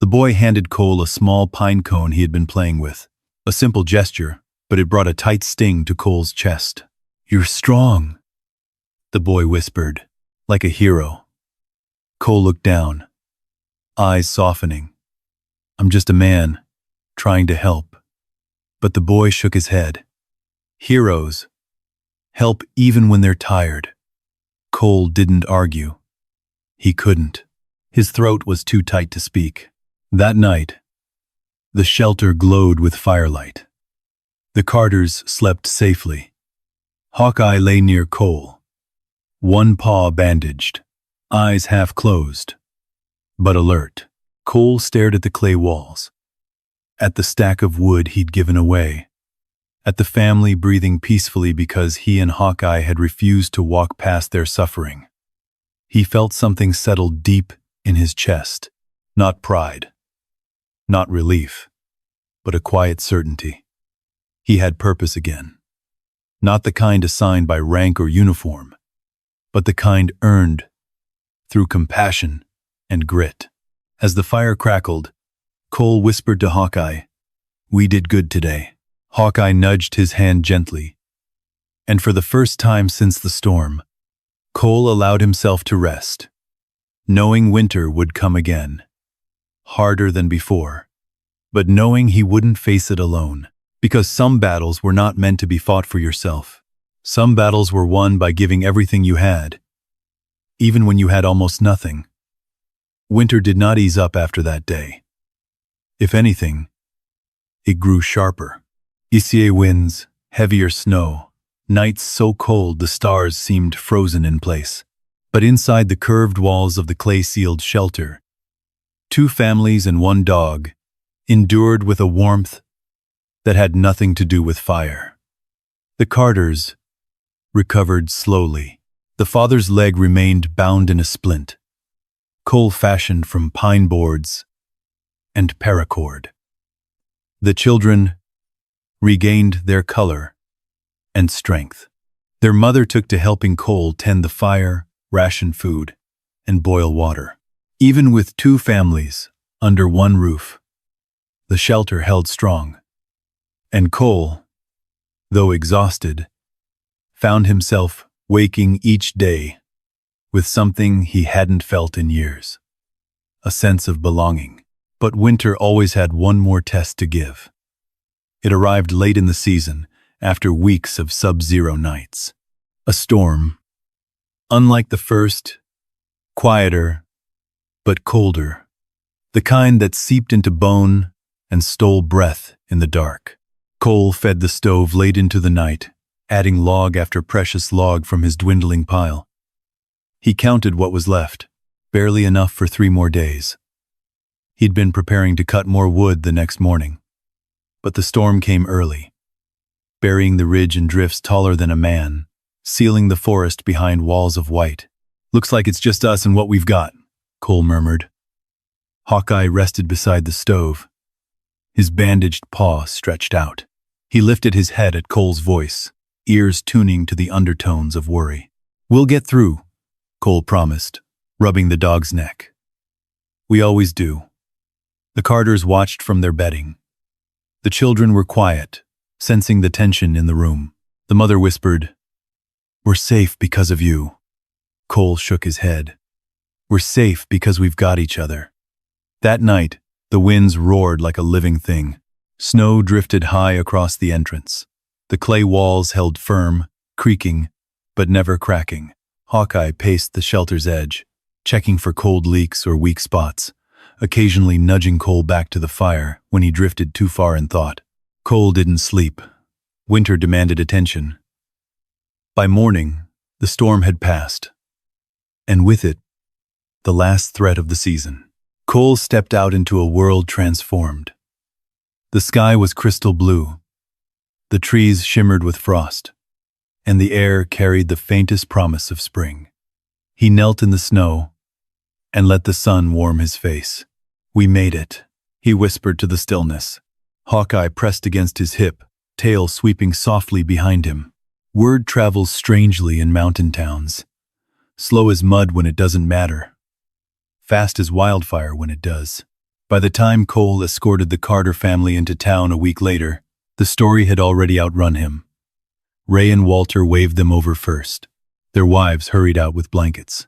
The boy handed Cole a small pine cone he had been playing with. A simple gesture, but it brought a tight sting to Cole's chest. You're strong, the boy whispered, like a hero. Cole looked down, eyes softening. I'm just a man, trying to help. But the boy shook his head. Heroes help even when they're tired. Cole didn't argue. He couldn't. His throat was too tight to speak. That night, the shelter glowed with firelight. The Carters slept safely. Hawkeye lay near Cole, one paw bandaged, eyes half closed, but alert. Cole stared at the clay walls, at the stack of wood he'd given away, at the family breathing peacefully because he and Hawkeye had refused to walk past their suffering. He felt something settle deep in his chest, not pride, not relief, but a quiet certainty. He had purpose again. Not the kind assigned by rank or uniform, but the kind earned through compassion and grit. As the fire crackled, Cole whispered to Hawkeye, "We did good today." Hawkeye nudged his hand gently, and for the first time since the storm, Cole allowed himself to rest, knowing winter would come again, harder than before, but knowing he wouldn't face it alone, because some battles were not meant to be fought for yourself. Some battles were won by giving everything you had, even when you had almost nothing. Winter did not ease up after that day. If anything, it grew sharper. Icy winds, heavier snow, nights so cold the stars seemed frozen in place. But inside the curved walls of the clay-sealed shelter, 2 families and 1 dog endured with a warmth that had nothing to do with fire. The Carters recovered slowly. The father's leg remained bound in a splint, Cole fashioned from pine boards and paracord. The children regained their color and strength. Their mother took to helping Cole tend the fire, ration food, and boil water. Even with 2 families under 1 roof, the shelter held strong. And Cole, though exhausted, found himself waking each day with something he hadn't felt in years, a sense of belonging. But winter always had one more test to give. It arrived late in the season, after weeks of sub-zero nights. A storm, unlike the first, quieter, but colder, the kind that seeped into bone and stole breath in the dark. Cole fed the stove late into the night, adding log after precious log from his dwindling pile. He counted what was left, barely enough for 3 more days. He'd been preparing to cut more wood the next morning. But the storm came early, burying the ridge in drifts taller than a man, sealing the forest behind walls of white. "Looks like it's just us and what we've got," Cole murmured. Hawkeye rested beside the stove, his bandaged paw stretched out. He lifted his head at Cole's voice, ears tuning to the undertones of worry. "We'll get through," Cole promised, rubbing the dog's neck. "We always do." The Carters watched from their bedding. The children were quiet, sensing the tension in the room. The mother whispered, "We're safe because of you." Cole shook his head. "We're safe because we've got each other." That night, the winds roared like a living thing. Snow drifted high across the entrance. The clay walls held firm, creaking, but never cracking. Hawkeye paced the shelter's edge, checking for cold leaks or weak spots, occasionally nudging Cole back to the fire when he drifted too far in thought. Cole didn't sleep. Winter demanded attention. By morning, the storm had passed, and with it, the last threat of the season. Cole stepped out into a world transformed. The sky was crystal blue, the trees shimmered with frost, and the air carried the faintest promise of spring. He knelt in the snow and let the sun warm his face. "We made it," he whispered to the stillness. Hawkeye pressed against his hip, tail sweeping softly behind him. Word travels strangely in mountain towns. Slow as mud when it doesn't matter. Fast as wildfire when it does. By the time Cole escorted the Carter family into town a week later, the story had already outrun him. Ray and Walter waved them over first. Their wives hurried out with blankets.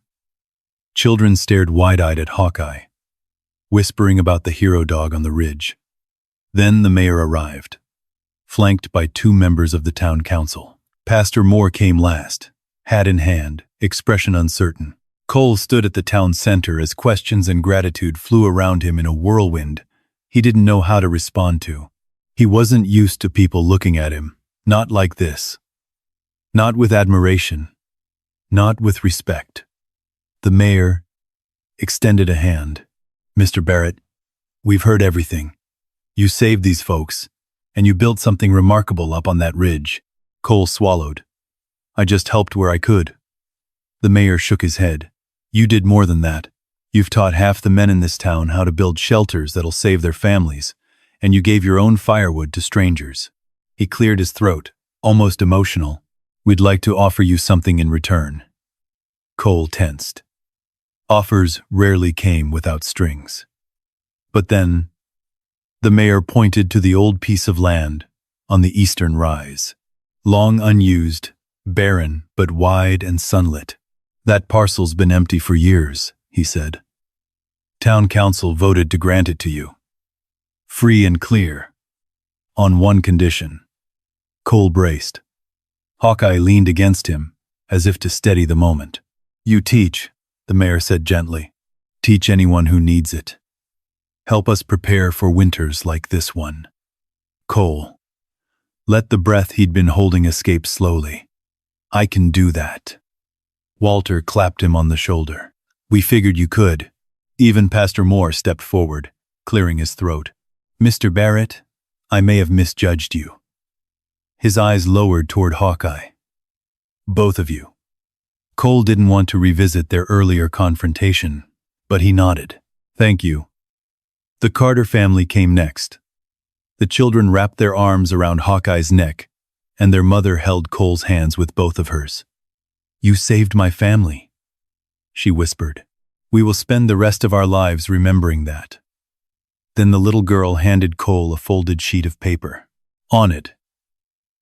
Children stared wide-eyed at Hawkeye, whispering about the hero dog on the ridge. Then the mayor arrived, flanked by 2 members of the town council. Pastor Moore came last, hat in hand, expression uncertain. Cole stood at the town center as questions and gratitude flew around him in a whirlwind he didn't know how to respond to. He wasn't used to people looking at him, not like this. Not with admiration, not with respect. The mayor extended a hand. "Mr. Barrett, we've heard everything. You saved these folks, and you built something remarkable up on that ridge." Cole swallowed. "I just helped where I could." The mayor shook his head. "You did more than that. You've taught half the men in this town how to build shelters that'll save their families, and you gave your own firewood to strangers." He cleared his throat, almost emotional. We'd like to offer you something in return. Cole tensed. Offers rarely came without strings. But then, the mayor pointed to the old piece of land on the eastern rise. Long unused, barren, but wide and sunlit. That parcel's been empty for years, he said. Town council voted to grant it to you. Free and clear. On one condition. Cole braced. Hawkeye leaned against him, as if to steady the moment. You teach, the mayor said gently. Teach anyone who needs it. Help us prepare for winters like this one. Cole let the breath he'd been holding escape slowly. I can do that. Walter clapped him on the shoulder. We figured you could. Even Pastor Moore stepped forward, clearing his throat. Mr. Barrett, I may have misjudged you. His eyes lowered toward Hawkeye. Both of you. Cole didn't want to revisit their earlier confrontation, but he nodded. Thank you. The Carter family came next. The children wrapped their arms around Hawkeye's neck, and their mother held Cole's hands with both of hers. You saved my family, she whispered. We will spend the rest of our lives remembering that. Then the little girl handed Cole a folded sheet of paper. On it,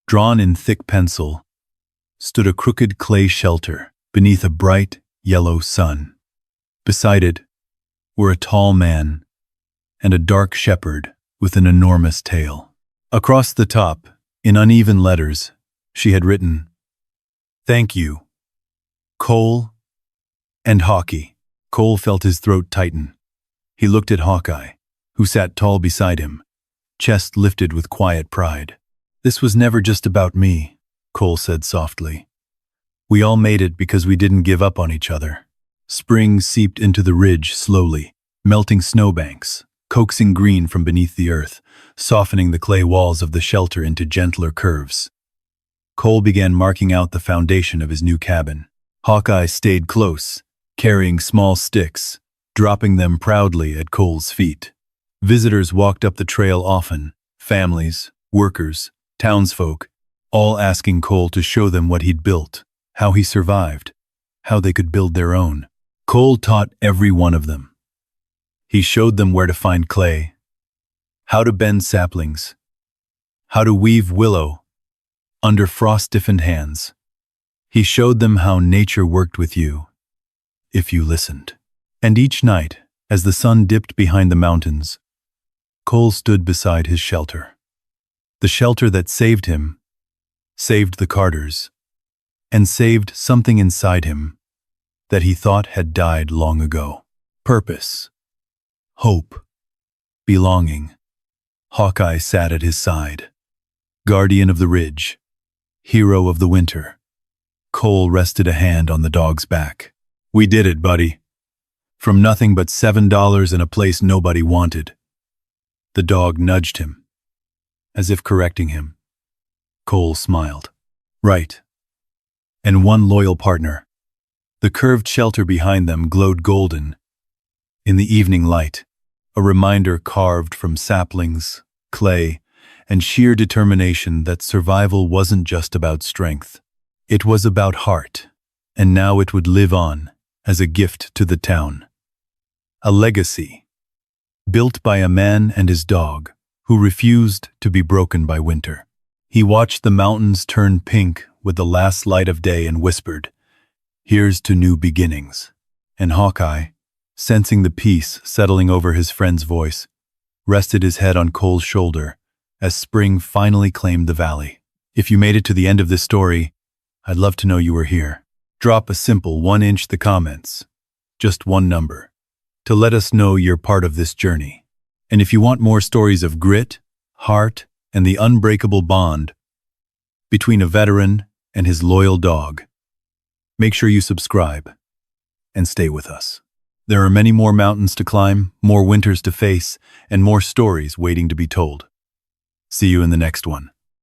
drawn in thick pencil, stood a crooked clay shelter beneath a bright yellow sun. Beside it were a tall man and a dark shepherd with an enormous tail. Across the top, in uneven letters, she had written, Thank you, Cole and Hawkeye. Cole felt his throat tighten. He looked at Hawkeye, who sat tall beside him, chest lifted with quiet pride. This was never just about me, Cole said softly. We all made it because we didn't give up on each other. Spring seeped into the ridge slowly, melting snowbanks, coaxing green from beneath the earth, softening the clay walls of the shelter into gentler curves. Cole began marking out the foundation of his new cabin. Hawkeye stayed close, carrying small sticks, dropping them proudly at Cole's feet. Visitors walked up the trail often, families, workers, townsfolk, all asking Cole to show them what he'd built, how he survived, how they could build their own. Cole taught every one of them. He showed them where to find clay, how to bend saplings, how to weave willow under frost-stiffened hands. He showed them how nature worked with you, if you listened. And each night, as the sun dipped behind the mountains, Cole stood beside his shelter. The shelter that saved him, saved the Carters, and saved something inside him that he thought had died long ago. Purpose. Hope. Belonging. Hawkeye sat at his side. Guardian of the ridge. Hero of the winter. Cole rested a hand on the dog's back. We did it, buddy. From nothing but $7 in a place nobody wanted. The dog nudged him, as if correcting him. Cole smiled. Right. And one loyal partner. The curved shelter behind them glowed golden in the evening light, a reminder carved from saplings, clay, and sheer determination that survival wasn't just about strength. It was about heart, and now it would live on as a gift to the town. A legacy, built by a man and his dog who refused to be broken by winter. He watched the mountains turn pink with the last light of day and whispered, Here's to new beginnings. And Hawkeye, sensing the peace settling over his friend's voice, rested his head on Cole's shoulder as spring finally claimed the valley. If you made it to the end of this story, I'd love to know you were here. Drop a simple 1-inch the comments, just one number, to let us know you're part of this journey. And if you want more stories of grit, heart, and the unbreakable bond between a veteran and his loyal dog, make sure you subscribe and stay with us. There are many more mountains to climb, more winters to face, and more stories waiting to be told. See you in the next one.